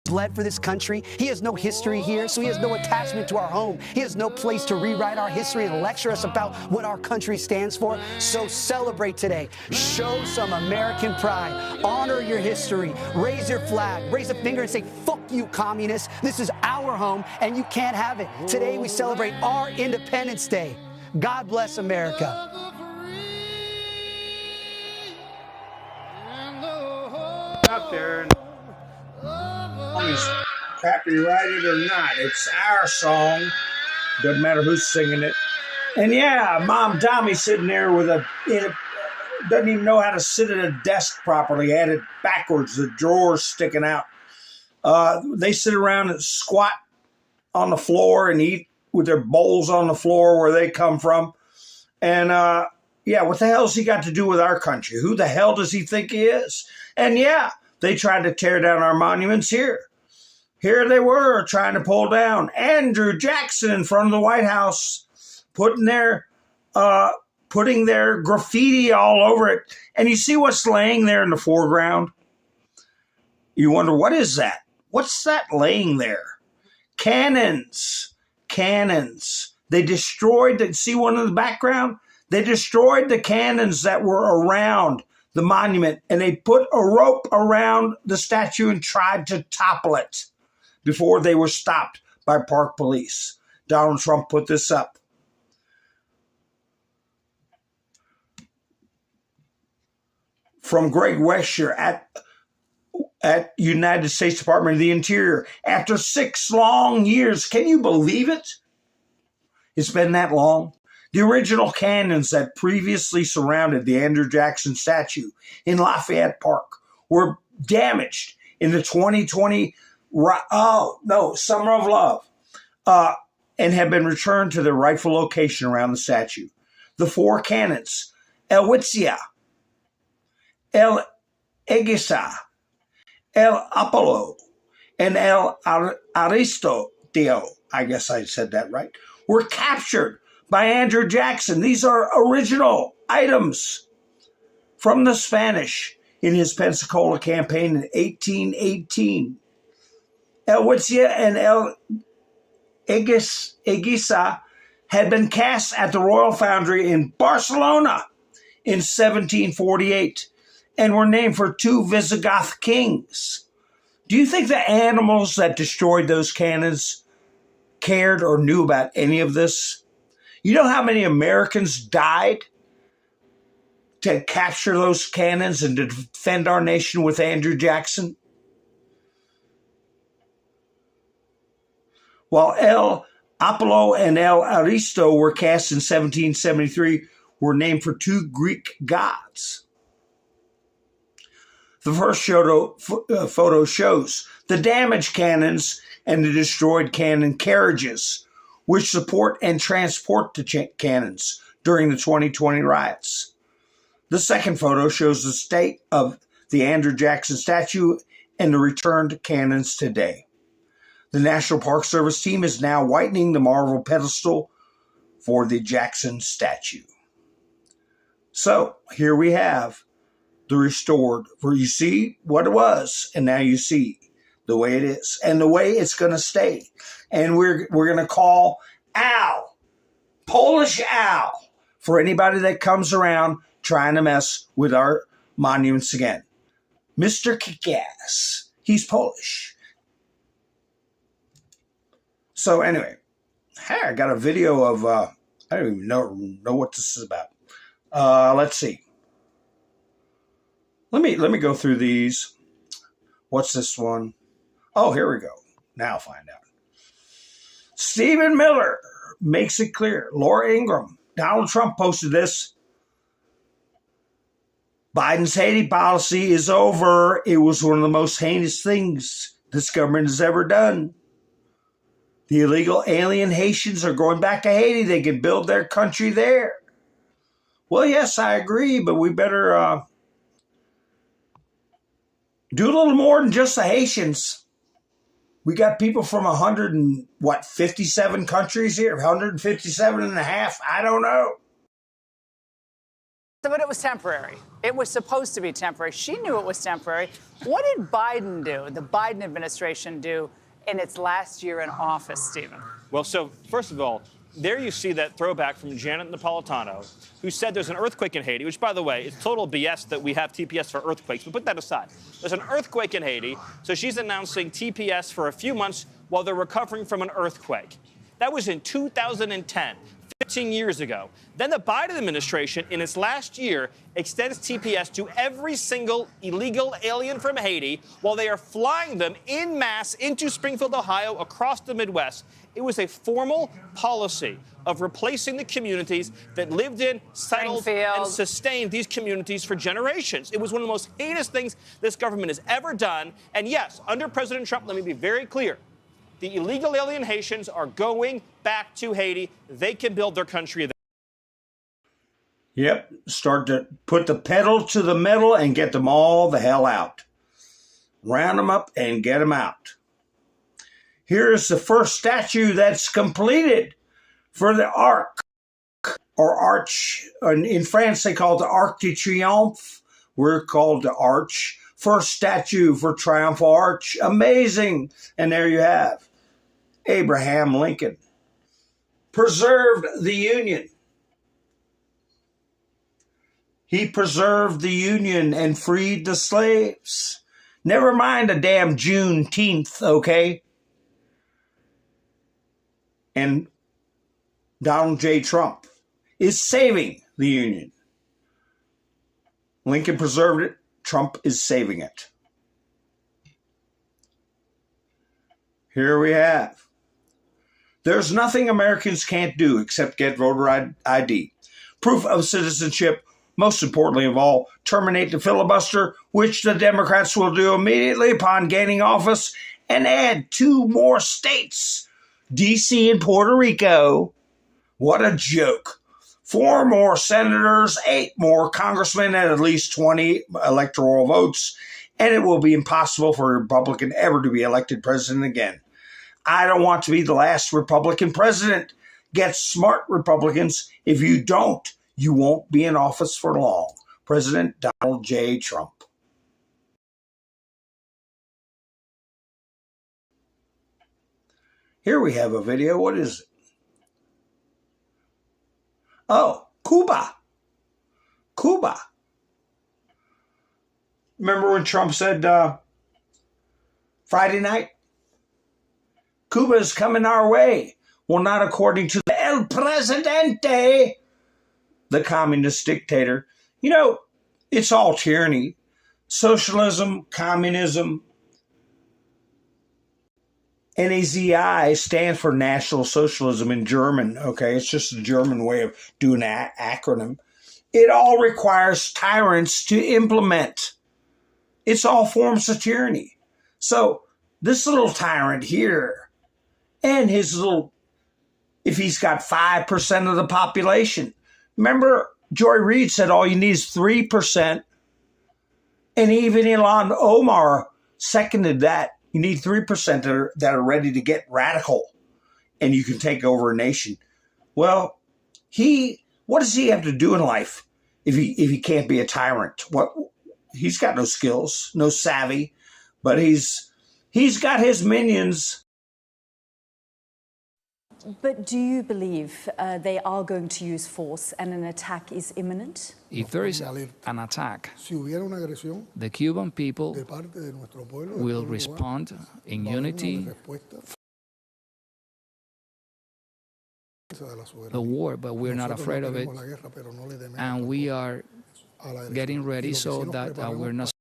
bled for this country. He has no history here, so he has no attachment to our home. He has no place to rewrite our history and lecture us about what our country stands for. So celebrate today. Show some American pride. Honor your history. Raise your flag. Raise a finger and say, fuck you, communists. This is our home, and you can't have it. Today we celebrate our Independence Day. God bless America. Out there and is copyrighted or not, it's our song. Doesn't matter who's singing it. And yeah, Mom Tommy's sitting there with doesn't even know how to sit at a desk properly. Had it backwards, the drawers sticking out. They sit around and squat on the floor and eat with their bowls on the floor where they come from. And yeah, what the hell's he got to do with our country? Who the hell does he think he is? And yeah, they tried to tear down our monuments here. Here they were trying to pull down Andrew Jackson in front of the White House, putting their graffiti all over it. And you see what's laying there in the foreground? You wonder, what is that? What's that laying there? Cannons. Cannons. They destroyed, see one in the background? They destroyed the cannons that were around the monument, and they put a rope around the statue and tried to topple it before they were stopped by park police. Donald Trump put this up. From Greg Wesher at United States Department of the Interior. After 6 long years, can you believe it? It's been that long. The original cannons that previously surrounded the Andrew Jackson statue in Lafayette Park were damaged in the 2020 Summer of Love and have been returned to their rightful location around the statue. The 4 cannons, El Huitzia, El Egisa, El Apollo, and El Aristotio, I guess I said that right, were captured by Andrew Jackson. These are original items from the Spanish in his Pensacola campaign in 1818. El Huitzia and El Egisa had been cast at the Royal Foundry in Barcelona in 1748 and were named for two Visigoth kings. Do you think the animals that destroyed those cannons cared or knew about any of this? You know how many Americans died to capture those cannons and to defend our nation with Andrew Jackson? While El Apollo and El Aristo were cast in 1773, were named for two Greek gods. The first photo shows the damaged cannons and the destroyed cannon carriages, which support and transport the cannons during the 2020 riots. The second photo shows the state of the Andrew Jackson statue and the returned cannons today. The National Park Service team is now whitening the marble pedestal for the Jackson statue. So here we have the restored, where you see what it was, and now you see the way it is and the way it's going to stay. And we're going to call Al, Polish Al, for anybody that comes around trying to mess with our monuments again. Mr. Kickass. He's Polish. So anyway, hey, I got a video of, I don't even know what this is about. Let's see. Let me go through these. What's this one? Oh, here we go. Now I'll find out. Stephen Miller makes it clear. Laura Ingram. Donald Trump posted this. Biden's Haiti policy is over. It was one of the most heinous things this government has ever done. The illegal alien Haitians are going back to Haiti. They can build their country there. Well, yes, I agree, but we better do a little more than just the Haitians. We got people from 57 countries here, 157 and a half. I don't know. But it was temporary. It was supposed to be temporary. She knew it was temporary. What did Biden do, the Biden administration do, in its last year in office, Stephen? Well, so first of all, there you see that throwback from Janet Napolitano, who said there's an earthquake in Haiti, which, by the way, is total BS that we have TPS for earthquakes, but put that aside. There's an earthquake in Haiti, so she's announcing TPS for a few months while they're recovering from an earthquake. That was in 2010, 15 years ago. Then the Biden administration, in its last year, extends TPS to every single illegal alien from Haiti while they are flying them en masse into Springfield, Ohio, across the Midwest. It was a formal policy of replacing the communities that lived in, settled, and sustained these communities for generations. It was one of the most heinous things this government has ever done. And yes, under President Trump, let me be very clear. The illegal alien Haitians are going back to Haiti. They can build their country there. Yep, start to put the pedal to the metal and get them all the hell out. Round them up and get them out. Here's the first statue that's completed for the Arc, or Arch. In France, they call it the Arc de Triomphe. We're called the Arch. First statue for Triumphal Arch. Amazing. And there you have Abraham Lincoln. Preserved the Union. He preserved the Union and freed the slaves. Never mind a damn Juneteenth, okay? And Donald J. Trump is saving the Union. Lincoln preserved it. Trump is saving it. Here we have. There's nothing Americans can't do except get voter ID. Proof of citizenship. Most importantly of all, terminate the filibuster, which the Democrats will do immediately upon gaining office, and add 2 more states, D.C. and Puerto Rico. What a joke. 4 more senators, 8 more congressmen, and at least 20 electoral votes, and it will be impossible for a Republican ever to be elected president again. I don't want to be the last Republican president. Get smart, Republicans. If you don't, you won't be in office for long. President Donald J. Trump. Here we have a video. What is it? Oh, Cuba. Cuba. Remember when Trump said Friday night? Cuba is coming our way. Well, not according to El Presidente, the communist dictator. You know, it's all tyranny. Socialism, communism, NAZI stand for National Socialism in German, okay? It's just a German way of doing an acronym. It all requires tyrants to implement. It's all forms of tyranny. So this little tyrant here and his little, if he's got 5% of the population. Remember, Joy Reid said all you need is 3%. And even Ilhan Omar seconded that. You need 3% that are ready to get radical and you can take over a nation. Well, what does he have to do in life if he can't be a tyrant? What, he's got no skills, no savvy, but he's got his minions. But do you believe they are going to use force and an attack is imminent? If there is an attack, the Cuban people will respond in unity. The war, but we're not afraid of it, and we are getting ready so that we're not.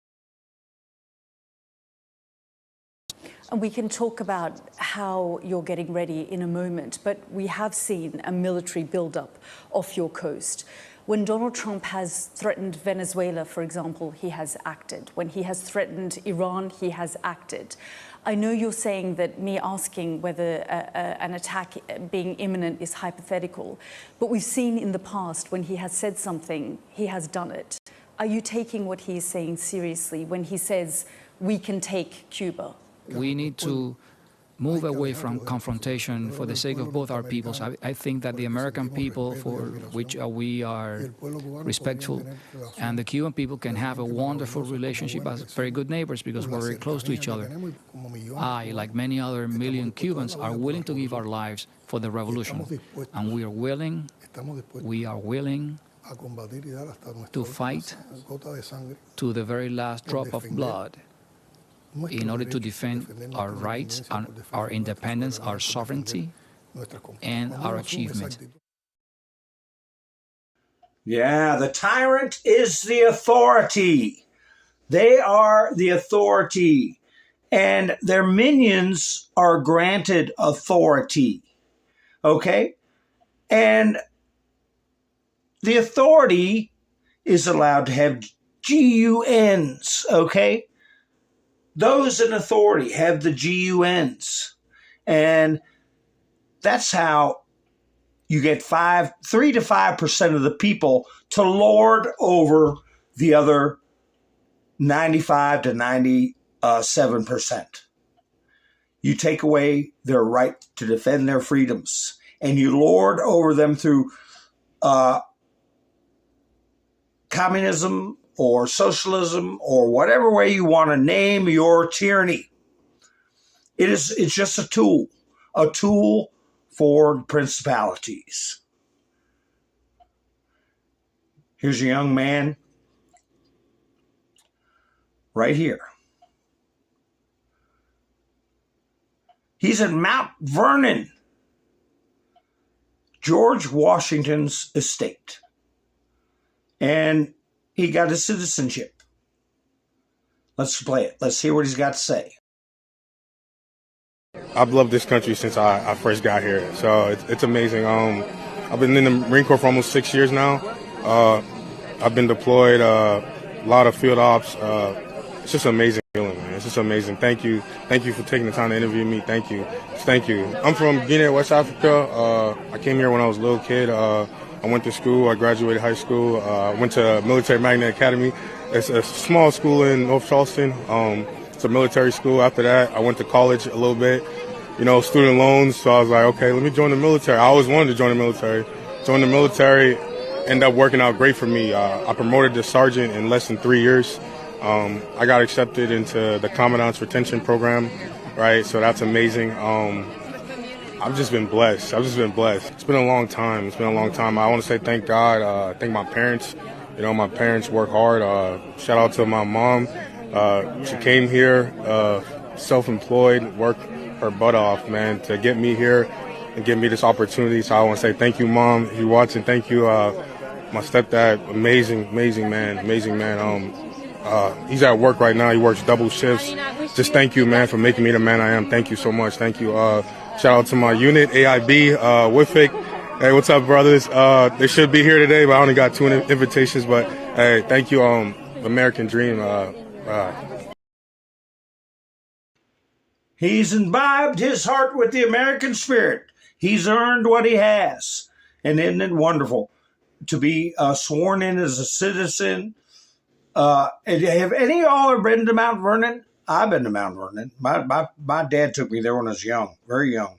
And we can talk about how you're getting ready in a moment, but we have seen a military buildup off your coast. When Donald Trump has threatened Venezuela, for example, he has acted. When he has threatened Iran, he has acted. I know you're saying that me asking whether an attack being imminent is hypothetical, but we've seen in the past when he has said something, he has done it. Are you taking what he is saying seriously when he says we can take Cuba? We need to move away from confrontation for the sake of both our peoples. I think that the American people, for which we are respectful, and the Cuban people can have a wonderful relationship as very good neighbors because we're very close to each other. I, like many other million Cubans, are willing to give our lives for the revolution. And we are willing to fight to the very last drop of blood in order to defend our rights, our independence, our sovereignty, and our achievement. Yeah, the tyrant is the authority. They are the authority, and their minions are granted authority. Okay? And the authority is allowed to have GUNs, okay? Those in authority have the GUNs. And that's how you get 3 to 5% of the people to lord over the other 95 to 97%. You take away their right to defend their freedoms, and you lord over them through communism or socialism or whatever way you want to name your tyranny. It's just a tool for principalities. Here's a young man right here. He's at Mount Vernon, George Washington's estate. And he got his citizenship. Let's play it. Let's hear what he's got to say. I've loved this country since I first got here, so it's amazing. I've been in the Marine Corps for almost 6 years now. I've been deployed, a lot of field ops. It's just an amazing feeling, man. It's just amazing. Thank you for taking the time to interview me. Thank you. I'm from Guinea, West Africa. I came here when I was a little kid. I went to school. I graduated high school. Went to Military Magnet Academy. It's a small school in North Charleston. It's a military school. After that, I went to college a little bit. Student loans. So I was like, okay, let me join the military. I always wanted to join the military. Joined the military. Ended up working out great for me. I promoted to sergeant in less than 3 years. I got accepted into the Commandant's Retention Program, right? So that's amazing. I've just been blessed. I've just been blessed. It's been a long time. It's been a long time. I want to say thank God. Thank my parents. You know, my parents work hard. Shout out to my mom. She came here, self-employed, worked her butt off, man, to get me here and give me this opportunity. So I want to say thank you, Mom. If you're watching, thank you. My stepdad, amazing man. He's at work right now. He works double shifts. Just thank you, man, for making me the man I am. Thank you so much. Thank you. Shout out to my unit, AIB, WIFIC. Hey, what's up, brothers? They should be here today, but I only got 2 invitations. But hey, thank you, American Dream. He's imbibed his heart with the American spirit. He's earned what he has. And isn't it wonderful to be sworn in as a citizen? Have any of y'all ever been to Mount Vernon? I've been to Mount Vernon. My dad took me there when I was young, very young,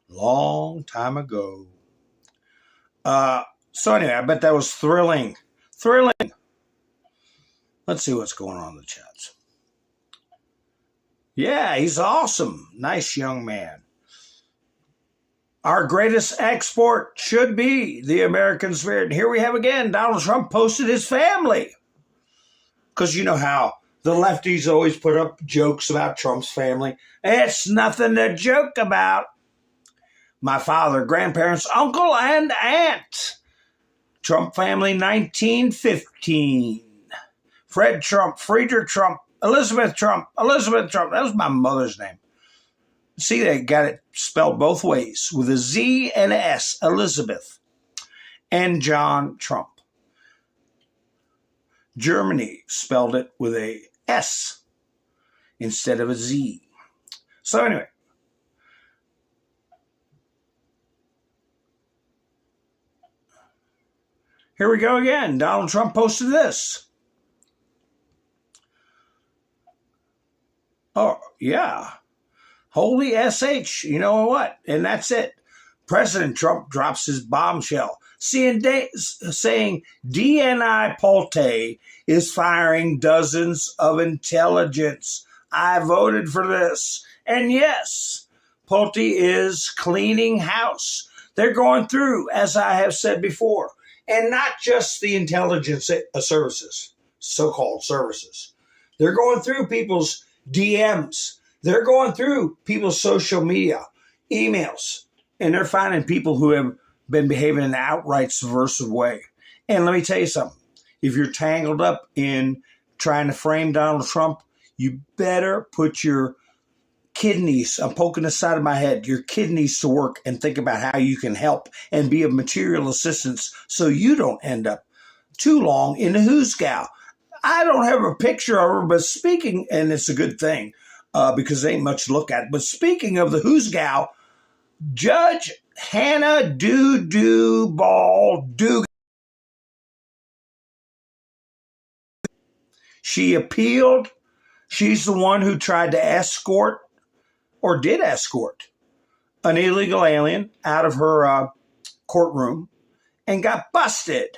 long time ago. So anyway, I bet that was thrilling. Thrilling. Let's see what's going on in the chats. Yeah, he's awesome. Nice young man. Our greatest export should be the American spirit. And here we have again, Donald Trump posted his family. Because you know how the lefties always put up jokes about Trump's family. It's nothing to joke about. My father, grandparents, uncle, and aunt. Trump family 1915. Fred Trump, Frieder Trump, Elizabeth Trump. That was my mother's name. See, they got it spelled both ways with a Z and an S, Elizabeth. And John Trump. Germany spelled it with a S instead of a Z. So anyway. Here we go again. Donald Trump posted this. Oh, yeah. Holy SH. You know what? And that's it. President Trump drops his bombshell, saying DNI Pulte is firing dozens of intelligence. I voted for this. And yes, Pulte is cleaning house. They're going through, as I have said before, and not just the intelligence services, so-called services. They're going through people's DMs. They're going through people's social media, emails, and they're finding people who have been behaving in an outright subversive way. And let me tell you something. If you're tangled up in trying to frame Donald Trump, you better put your kidneys, I'm poking the side of my head, your kidneys to work and think about how you can help and be of material assistance so you don't end up too long in the who's gal. I don't have a picture of her, but speaking, and it's a good thing because there ain't much to look at, but speaking of the who's gal, Judge Hannah Ball Dugan. She appealed. She's the one who tried to escort or did escort an illegal alien out of her courtroom and got busted.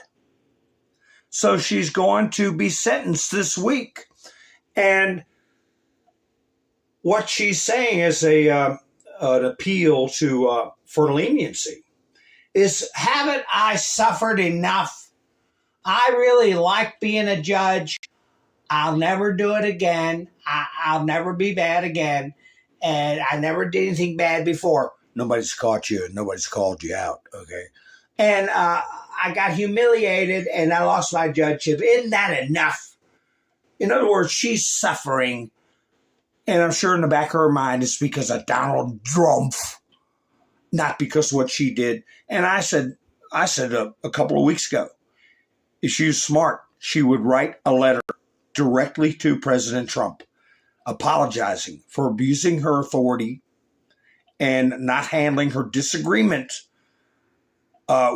So she's going to be sentenced this week. And what she's saying is an appeal to for leniency is, haven't I suffered enough? I really like being a judge. I'll never do it again. I'll never be bad again. And I never did anything bad before. Nobody's caught you. Nobody's called you out. Okay. And I got humiliated and I lost my judgeship. Isn't that enough? In other words, she's suffering. And I'm sure in the back of her mind it's because of Donald Trump, not because of what she did. And I said a couple of weeks ago, if she was smart, she would write a letter directly to President Trump, apologizing for abusing her authority and not handling her disagreement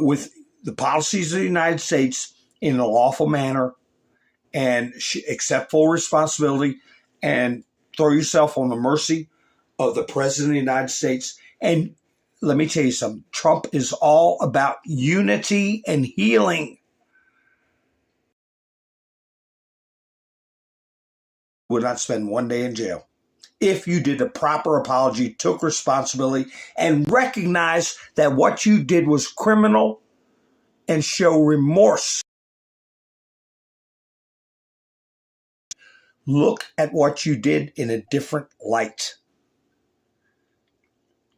with the policies of the United States in a lawful manner, and accept full responsibility and throw yourself on the mercy of the President of the United States. And let me tell you something. Trump is all about unity and healing. Would not spend one day in jail. if you did a proper apology, took responsibility, and recognized that what you did was criminal and show remorse. Look at what you did in a different light.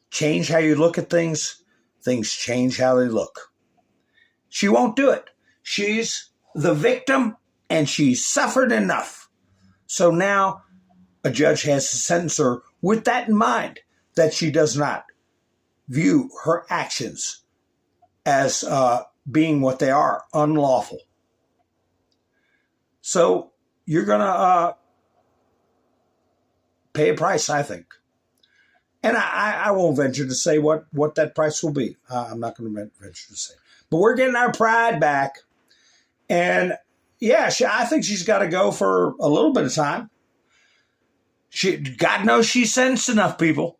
Change how you look at things, things change how they look. She won't do it. She's the victim and she's suffered enough. So now a judge has to sentence her with that in mind, that she does not view her actions as being what they are, unlawful. So you're going to pay a price, I think. And I won't venture to say what that price will be. I'm not going to venture to say. But we're getting our pride back. And yeah, I think she's got to go for a little bit of time. God knows she sentenced enough people.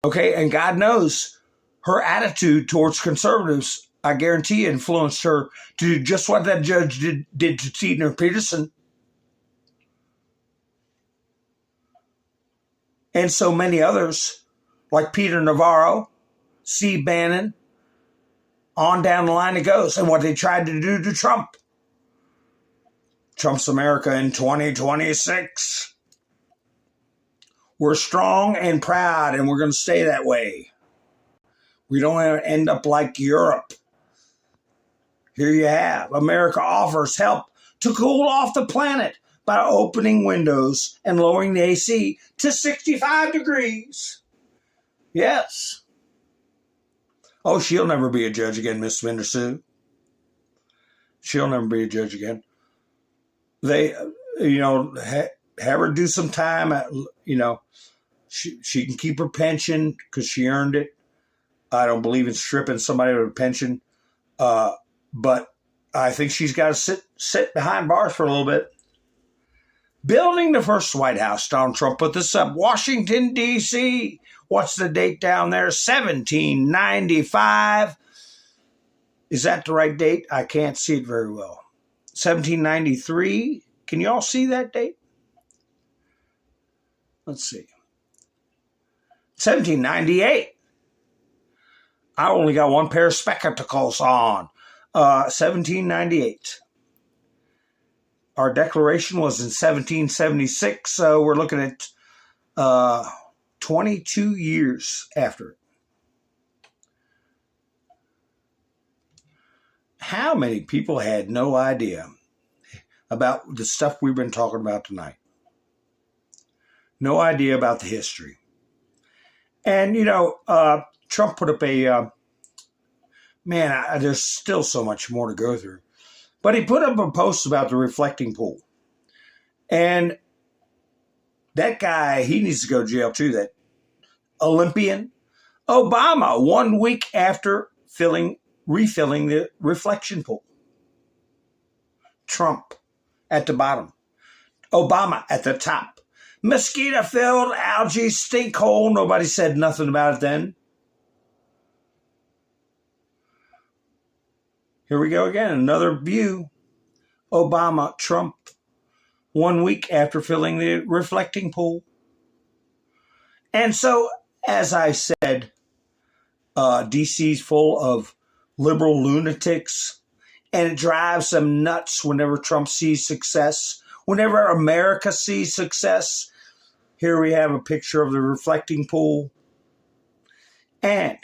Okay, and God knows her attitude towards conservatives, I guarantee, influenced her to do just what that judge did to Tina Peterson. And so many others, like Peter Navarro, Steve Bannon, on down the line it goes. And what they tried to do to Trump. Trump's America in 2026. We're strong and proud, and we're going to stay that way. We don't want to end up like Europe. Here you have America offers help to cool off the planet by opening windows and lowering the AC to 65 degrees. Yes. Oh, she'll never be a judge again, Miss Wintersue. She'll never be a judge again. They, have her do some time. She can keep her pension because she earned it. I don't believe in stripping somebody of a pension. But I think she's got to sit behind bars for a little bit. Building the first White House, Donald Trump put this up. Washington, D.C. What's the date down there? 1795. Is that the right date? I can't see it very well. 1793. Can you all see that date? Let's see. 1798. I only got one pair of spectacles on. 1798. Our declaration was in 1776, so we're looking at 22 years after it. How many people had no idea about the stuff we've been talking about tonight? No idea about the history. And, Trump put up there's still so much more to go through. But he put up a post about the reflecting pool. And that guy, he needs to go to jail too, that Olympian. Obama, 1 week after refilling the reflection pool. Trump at the bottom. Obama at the top. Mosquito-filled algae stinkhole. Nobody said nothing about it then. Here we go again. Another view. Obama, Trump, 1 week after filling the reflecting pool. And so, as I said, DC's full of liberal lunatics, and it drives them nuts whenever Trump sees success, whenever America sees success. Here we have a picture of the reflecting pool and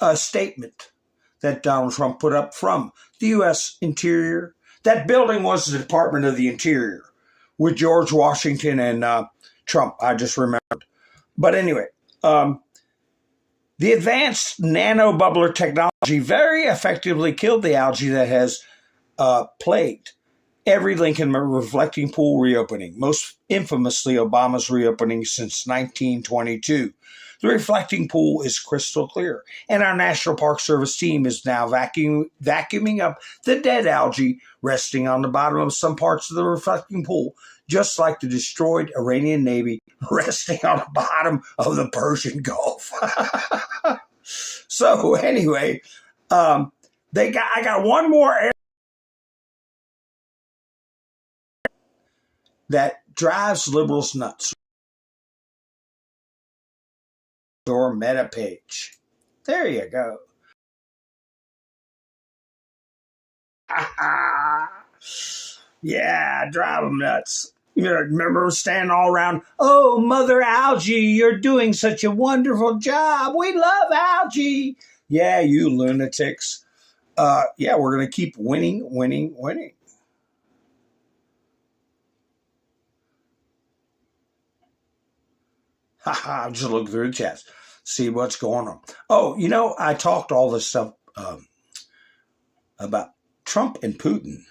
a statement that Donald Trump put up from the U.S. Interior. That building was the Department of the Interior with George Washington and Trump, I just remembered. But anyway, the advanced nanobubbler technology very effectively killed the algae that has plagued every Lincoln reflecting pool reopening, most infamously Obama's reopening since 1922. The reflecting pool is crystal clear, and our National Park Service team is now vacuuming up the dead algae resting on the bottom of some parts of the reflecting pool, just like the destroyed Iranian Navy resting on the bottom of the Persian Gulf. So anyway, I got one more that drives liberals nuts. Your meta page. There you go. Yeah, drive them nuts. You know, remember standing all around, oh, Mother Algae, you're doing such a wonderful job. We love algae. Yeah, you lunatics. Yeah, we're going to keep winning. I'm just looking through the chats, see what's going on. Oh, you know, I talked all this stuff about Trump and Putin.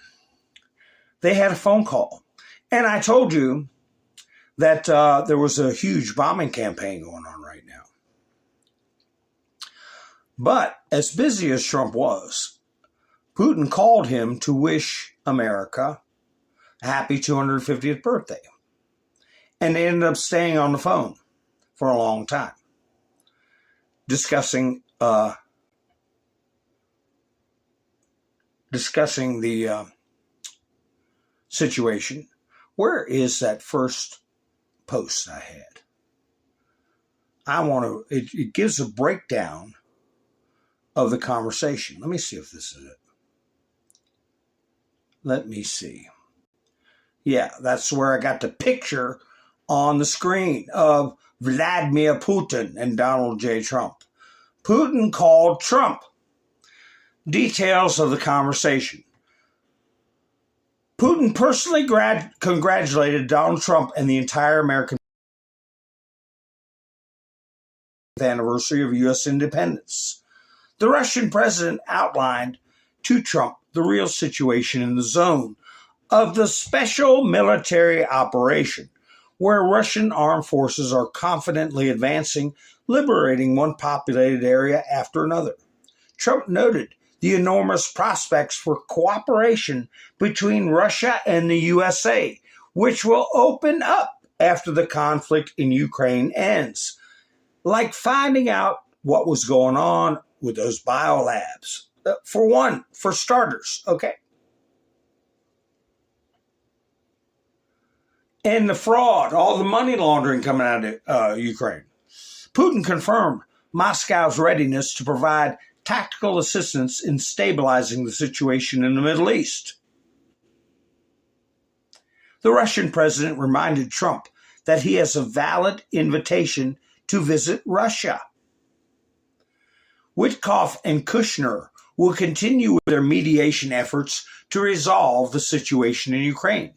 They had a phone call. And I told you that there was a huge bombing campaign going on right now. But as busy as Trump was, Putin called him to wish America a happy 250th birthday. And they ended up staying on the phone for a long time, discussing the situation. Where is that first post I had? It gives a breakdown of the conversation. Let me see if this is it. Let me see. Yeah, that's where I got the picture on the screen of Vladimir Putin and Donald J. Trump. Putin called Trump. Details of the conversation. Putin personally congratulated Donald Trump and the entire American anniversary of U.S. independence. The Russian president outlined to Trump the real situation in the zone of the special military operation, where Russian armed forces are confidently advancing, liberating one populated area after another. Trump noted the enormous prospects for cooperation between Russia and the USA, which will open up after the conflict in Ukraine ends, like finding out what was going on with those biolabs. For starters, okay? And the fraud, all the money laundering coming out of Ukraine. Putin confirmed Moscow's readiness to provide tactical assistance in stabilizing the situation in the Middle East. The Russian president reminded Trump that he has a valid invitation to visit Russia. Witkoff and Kushner will continue with their mediation efforts to resolve the situation in Ukraine.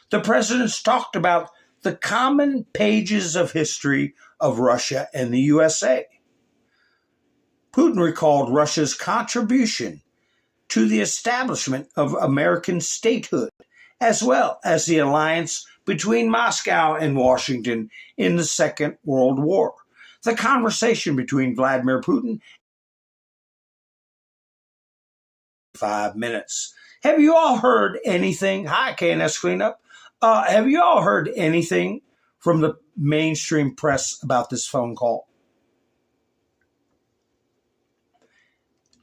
The presidents talked about the common pages of history of Russia and the USA. Putin recalled Russia's contribution to the establishment of American statehood, as well as the alliance between Moscow and Washington in the Second World War. The conversation between Vladimir Putin 5 minutes. Have you all heard anything? Hi, KNS Cleanup. Have you all heard anything from the mainstream press about this phone call?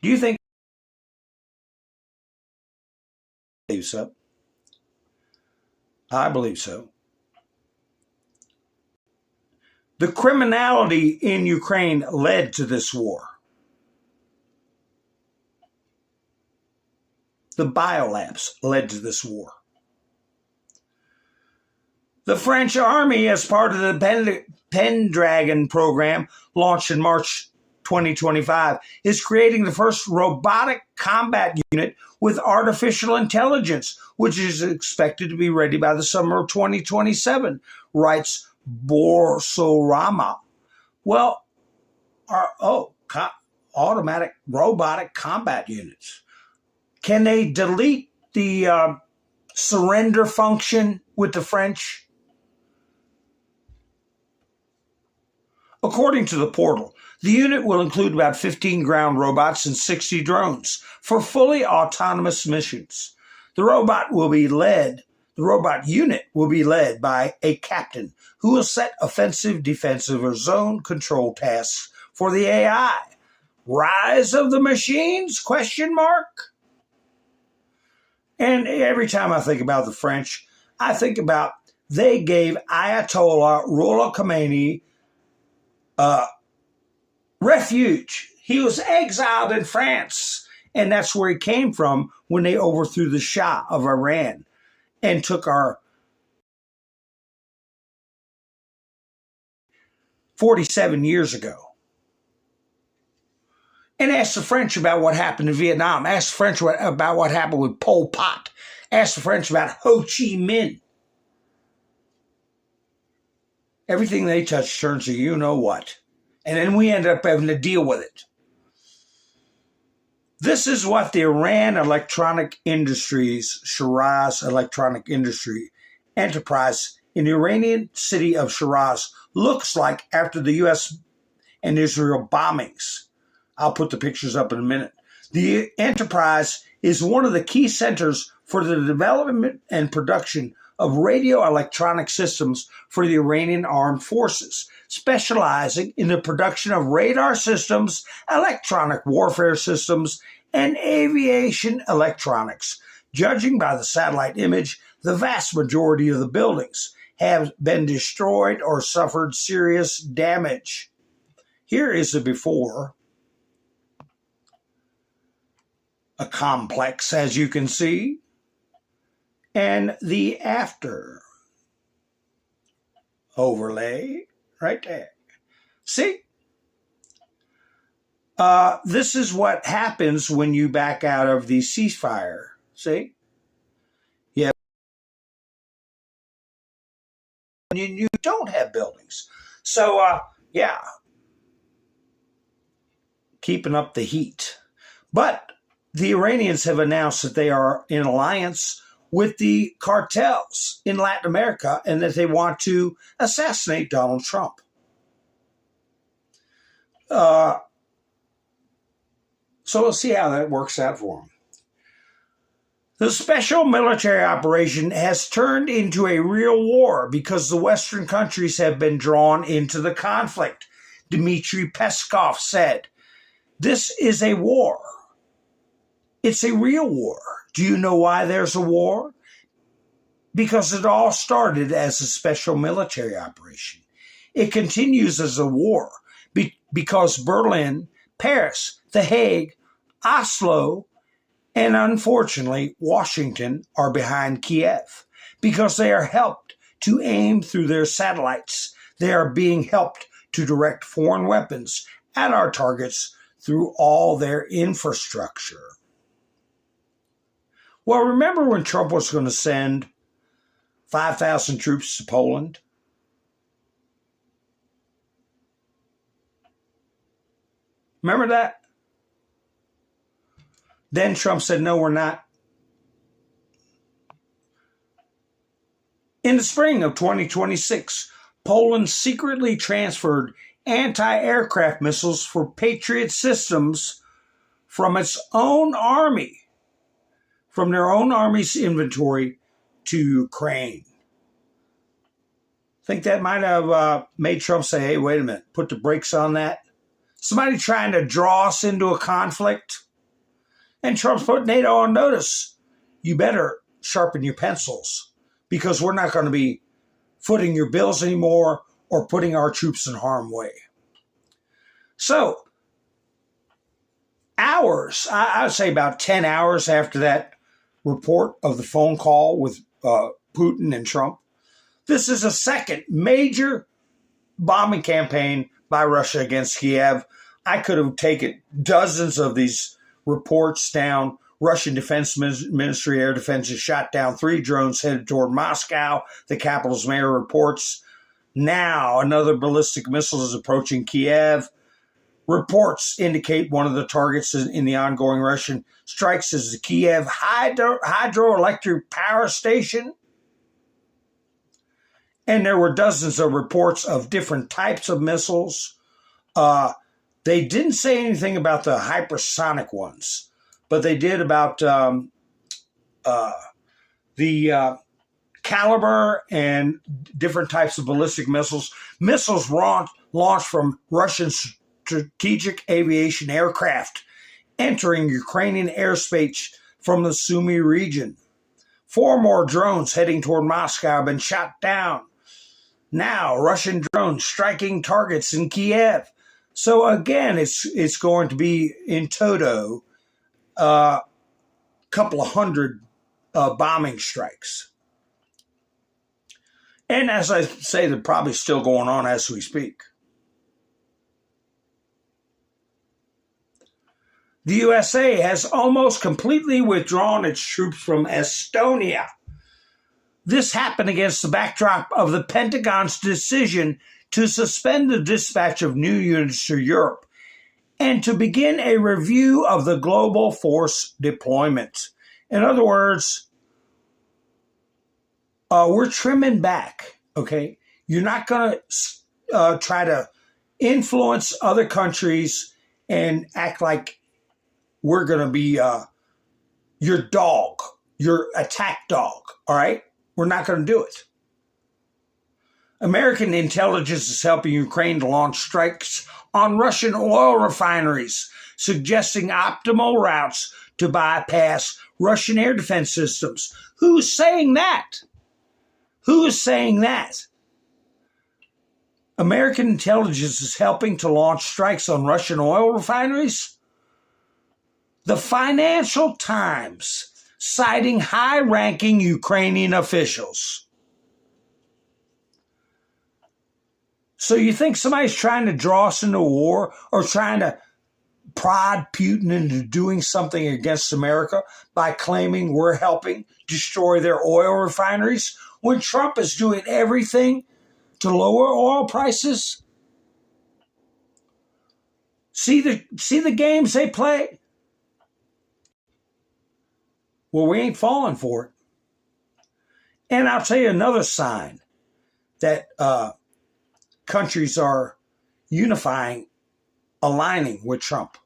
Do you think? I believe so. I believe so. The criminality in Ukraine led to this war. The biolabs led to this war. The French army, as part of the Pendragon program launched in March 2025, is creating the first robotic combat unit with artificial intelligence, which is expected to be ready by the summer of 2027, writes Borsorama. Well, automatic robotic combat units. Can they delete the surrender function with the French? According to the portal, the unit will include about 15 ground robots and 60 drones for fully autonomous missions. The robot unit will be led by a captain who will set offensive, defensive, or zone control tasks for the AI. Rise of the machines? ? And every time I think about the French, I think about they gave Ayatollah Ruhollah Khomeini refuge. He was exiled in France, and that's where he came from when they overthrew the Shah of Iran and took our 47 years ago. And ask the French about what happened in Vietnam. Ask the French about what happened with Pol Pot. Ask the French about Ho Chi Minh. Everything they touch turns to you know what. And then we end up having to deal with it. This is what the Iran Electronic Industries, Shiraz Electronic Industry enterprise in the Iranian city of Shiraz looks like after the U.S. and Israel bombings. I'll put the pictures up in a minute. The enterprise is one of the key centers for the development and production of radio electronic systems for the Iranian armed forces, specializing in the production of radar systems, electronic warfare systems, and aviation electronics. Judging by the satellite image, the vast majority of the buildings have been destroyed or suffered serious damage. Here is the before. A complex, as you can see, and the after overlay right there. See? This is what happens when you back out of the ceasefire. See? Yeah. You don't have buildings. So, yeah. Keeping up the heat. But the Iranians have announced that they are in alliance with the cartels in Latin America and that they want to assassinate Donald Trump. So we'll see how that works out for them. The special military operation has turned into a real war because the Western countries have been drawn into the conflict. Dmitry Peskov said, "This is a war. It's a real war." Do you know why there's a war? Because it all started as a special military operation. It continues as a war because Berlin, Paris, The Hague, Oslo, and unfortunately Washington are behind Kiev because they are helped to aim through their satellites. They are being helped to direct foreign weapons at our targets through all their infrastructure. Well, remember when Trump was going to send 5,000 troops to Poland? Remember that? Then Trump said, no, we're not. In the spring of 2026, Poland secretly transferred anti-aircraft missiles for Patriot systems from its own army, from their own army's inventory to Ukraine. Think that might have made Trump say, hey, wait a minute, put the brakes on that? Somebody trying to draw us into a conflict? And Trump's put NATO on notice. You better sharpen your pencils because we're not going to be footing your bills anymore or putting our troops in harm's way. So, hours, I would say about 10 hours after that report of the phone call with Putin and Trump, this is a second major bombing campaign by Russia against Kiev. I could have taken dozens of these reports down. Russian Defense Ministry Air Defense has shot down 3 drones headed toward Moscow. The capital's mayor reports now another ballistic missile is approaching Kiev. Reports indicate one of the targets in the ongoing Russian strikes is the Kiev hydroelectric power station. And there were dozens of reports of different types of missiles. They didn't say anything about the hypersonic ones, but they did about the caliber and different types of ballistic missiles. Missiles launched from Russian strategic aviation aircraft entering Ukrainian airspace from the Sumy region. 4 more drones heading toward Moscow have been shot down. Now, Russian drones striking targets in Kiev. So again, it's going to be in toto a couple of hundred bombing strikes. And as I say, they're probably still going on as we speak. The USA has almost completely withdrawn its troops from Estonia. This happened against the backdrop of the Pentagon's decision to suspend the dispatch of new units to Europe and to begin a review of the global force deployment. In other words, we're trimming back, okay? You're not going to try to influence other countries and act like we're going to be your dog, your attack dog, all right? We're not going to do it. American intelligence is helping Ukraine to launch strikes on Russian oil refineries, suggesting optimal routes to bypass Russian air defense systems. Who's saying that? Who is saying that? American intelligence is helping to launch strikes on Russian oil refineries? The Financial Times, citing high-ranking Ukrainian officials. So you think somebody's trying to draw us into war or trying to prod Putin into doing something against America by claiming we're helping destroy their oil refineries when Trump is doing everything to lower oil prices? See the games they play? Well, we ain't falling for it. And I'll tell you another sign that countries are unifying, aligning with Trump.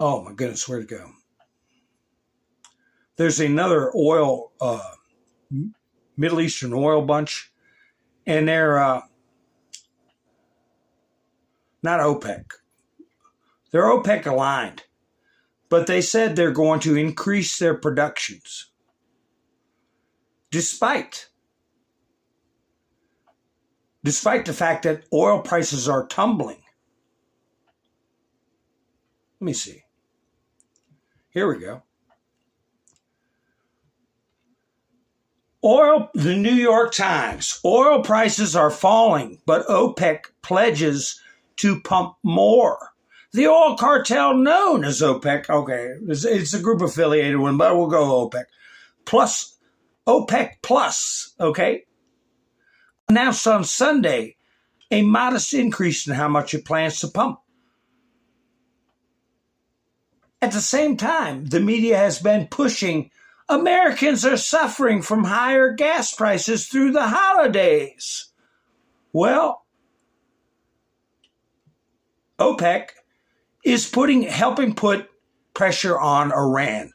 Oh, my goodness, where'd it go? There's another oil, Middle Eastern oil bunch, and they're not OPEC. They're OPEC aligned, but they said they're going to increase their productions despite the fact that oil prices are tumbling. Let me see. Here we go. The New York Times. Oil prices are falling, but OPEC pledges to pump more. The oil cartel known as OPEC, okay, it's a group affiliated one, but we'll go OPEC. Plus, OPEC Plus, okay, announced on Sunday a modest increase in how much it plans to pump. At the same time, the media has been pushing Americans are suffering from higher gas prices through the holidays. Well, OPEC is helping put pressure on Iran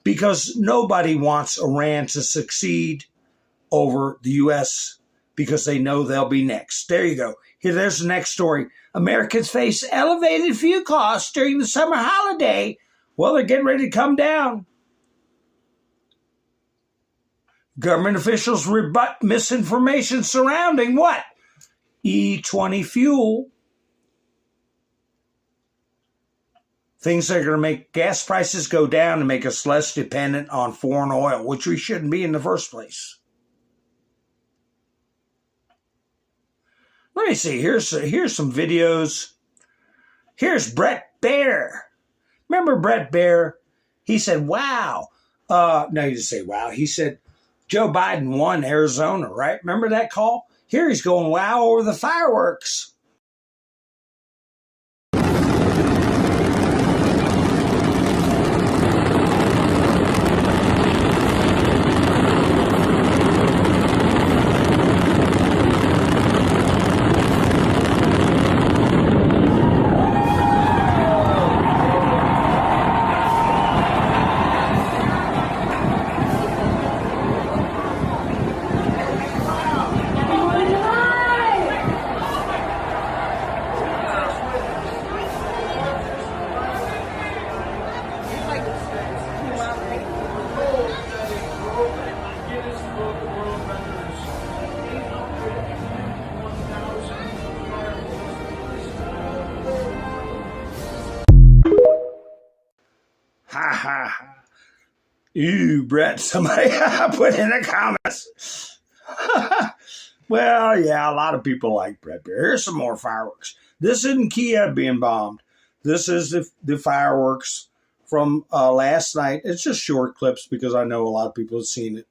because nobody wants Iran to succeed over the U.S. because they know they'll be next. There you go. There's the next story. Americans face elevated fuel costs during the summer holiday. Well, they're getting ready to come down. Government officials rebut misinformation surrounding what? E20 fuel. Things that are going to make gas prices go down and make us less dependent on foreign oil, which we shouldn't be in the first place. Let me see. Here's some videos. Here's Brett Baer. Remember Brett Baer? He said, wow. No, he didn't say wow. He said Joe Biden won Arizona, right? Remember that call? Here he's going wow over the fireworks. Ew, Brett, somebody put in the comments. Well, yeah, a lot of people like Brett Bear. Here's some more fireworks. This isn't Kiev being bombed. This is the fireworks from last night. It's just short clips because I know a lot of people have seen it.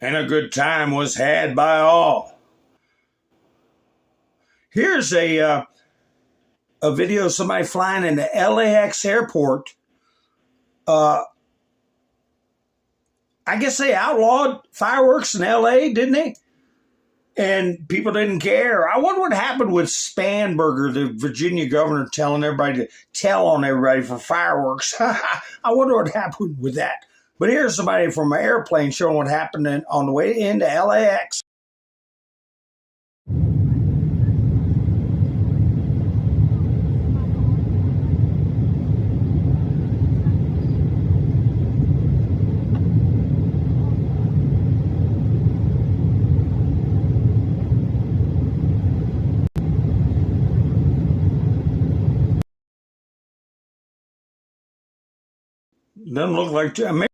And a good time was had by all. Here's a video of somebody flying into LAX airport. I guess they outlawed fireworks in LA, didn't they? And people didn't care. I wonder what happened with Spanberger, the Virginia governor, telling everybody to tell on everybody for fireworks. I wonder what happened with that. But here's somebody from an airplane showing what happened on the way into LAX. Doesn't look like maybe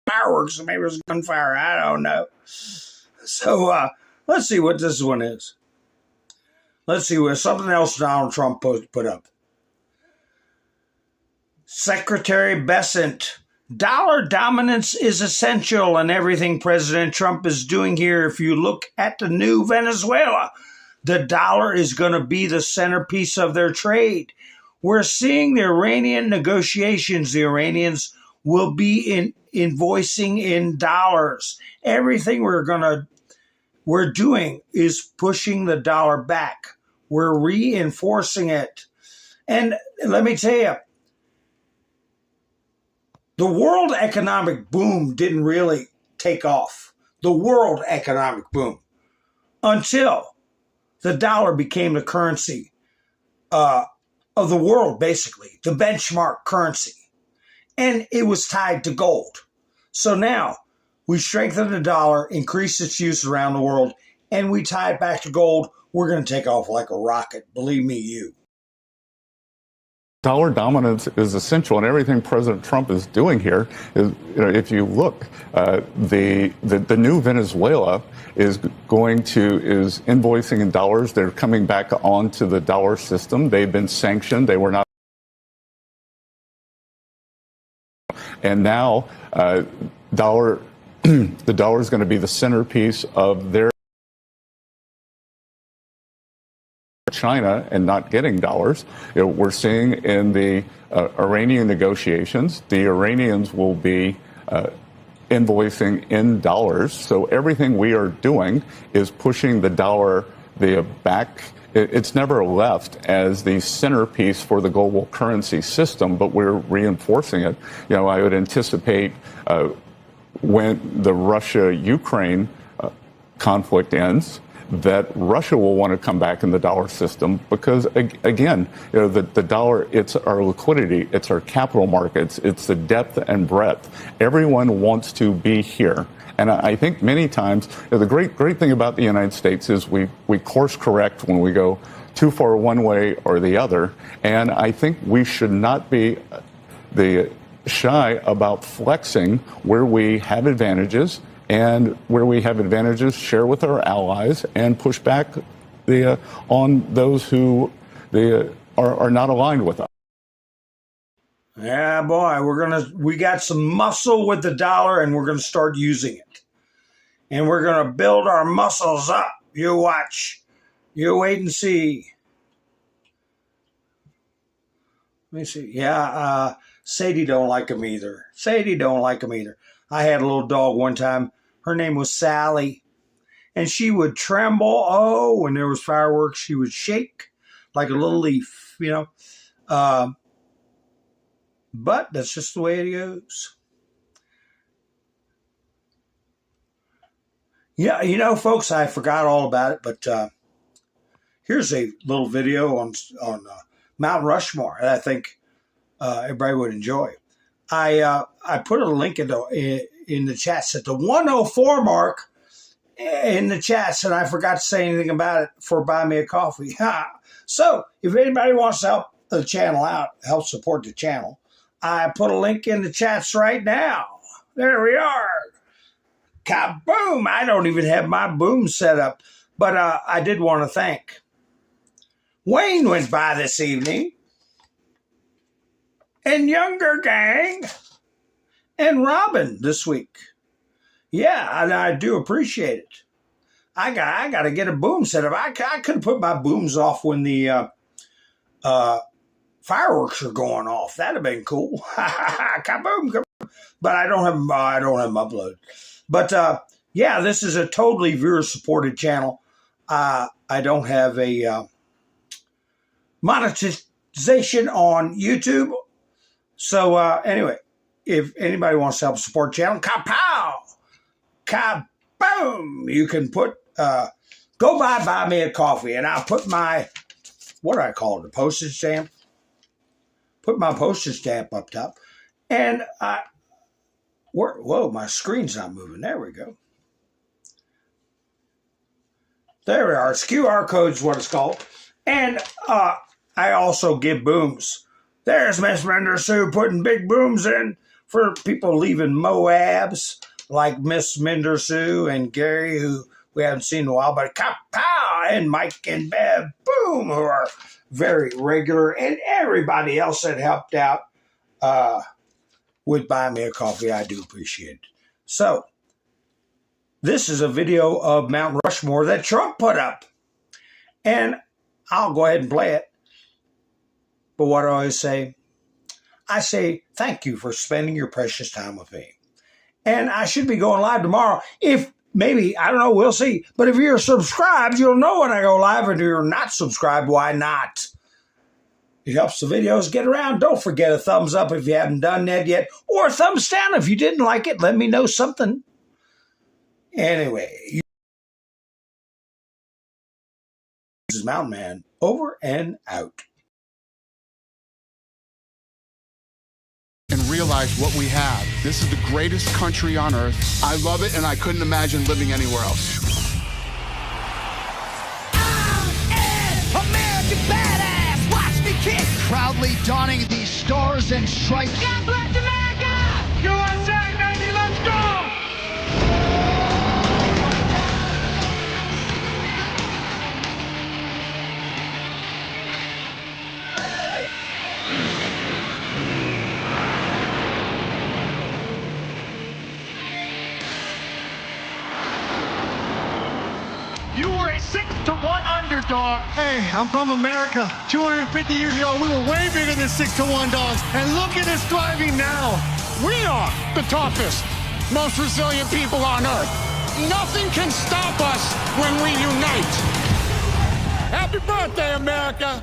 fireworks, maybe it was gunfire. I don't know. So let's see what this one is. Let's see what something else Donald Trump put up. Secretary Bessent, dollar dominance is essential in everything President Trump is doing here. If you look at the new Venezuela, the dollar is going to be the centerpiece of their trade. We're seeing the Iranian negotiations. The Iranians will be invoicing in dollars. Everything we're doing is pushing the dollar back. We're reinforcing it. And let me tell you, the world economic boom didn't really take off. The world economic boom. Until the dollar became the currency of the world, basically, the benchmark currency. And it was tied to gold. So now we strengthen the dollar, increase its use around the world, and we tie it back to gold. We're going to take off like a rocket. Believe me, you. Dollar dominance is essential, and everything President Trump is doing here is, if you look, the new Venezuela is invoicing in dollars. They're coming back onto the dollar system. They've been sanctioned. They were not. And now the dollar is going to be the centerpiece of their China and not getting dollars. We're seeing in the Iranian negotiations, the Iranians will be invoicing in dollars. So everything we are doing is pushing the dollar back. It's never left as the centerpiece for the global currency system, but we're reinforcing it. I would anticipate when the Russia-Ukraine conflict ends, that Russia will want to come back in the dollar system because, again, the dollar, it's our liquidity, it's our capital markets, it's the depth and breadth. Everyone wants to be here. And I think many times, the great thing about the United States is we course correct when we go too far one way or the other. And I think we should not be shy about flexing where we have advantages, and where we have advantages, share with our allies and push back on those who are not aligned with us. Yeah, boy, we got some muscle with the dollar, and we're gonna start using it, and we're gonna build our muscles up. You watch, you wait and see. Let me see. Yeah, Sadie don't like him either. Sadie don't like him either. I had a little dog one time. Her name was Sally, And she would tremble. Oh, when there was fireworks, she would shake like a little leaf, you know. But that's just the way it goes. Yeah, you know, folks, I forgot all about it, but here's a little video on Mount Rushmore that I think everybody would enjoy. I put a link in the chats at the 104 mark in the chats, and I forgot to say anything about it for Buy Me a Coffee. So if anybody wants to help the channel out, help support the channel, I put a link in the chats right now. There we are. Kaboom! I don't even have my boom set up, but I did want to thank Wayne went by this evening, and Younger Gang, and Robin this week. Yeah, I do appreciate it. I got to get a boom set up. I could have put my booms off when the fireworks are going off. That'd have been cool. Kaboom, kaboom! But I don't have them uploaded. But yeah, this is a totally viewer-supported channel. I don't have a monetization on YouTube. So anyway, if anybody wants to help support the channel, kapow, kaboom, you can put go buy me a coffee, and I'll put my, what do I call it, a postage stamp? Put my postage stamp up top, and whoa, my screen's not moving. There we go. There we are. It's QR code's what it's called. And I also give booms. There's Miss Brenda Sue putting big booms in for people leaving Moabs, like Miss Minder Sue and Gary, who we haven't seen in a while, but kapow, and Mike and Bev, boom, who are very regular, and everybody else that helped out with Buy Me a Coffee. I do appreciate it. So, this is a video of Mount Rushmore that Trump put up. And I'll go ahead and play it. But what do I always say? I say, thank you for spending your precious time with me. And I should be going live tomorrow. If maybe, I don't know, we'll see. But if you're subscribed, you'll know when I go live. And if you're not subscribed, why not? It helps the videos get around. Don't forget a thumbs up if you haven't done that yet. Or a thumbs down if you didn't like it. Let me know something. Anyway, this is Mountain Man, over and out. And realize what we have. This is the greatest country on earth. I love it, and I couldn't imagine living anywhere else. American badass, watch me kick. Proudly donning these stars and stripes. God bless America! USA, baby, let's go! You were a 6-to-1 underdog. Hey, I'm from America. 250 years ago, we were way bigger than 6-to-1 dogs. And look at us thriving now. We are the toughest, most resilient people on earth. Nothing can stop us when we unite. Happy birthday, America.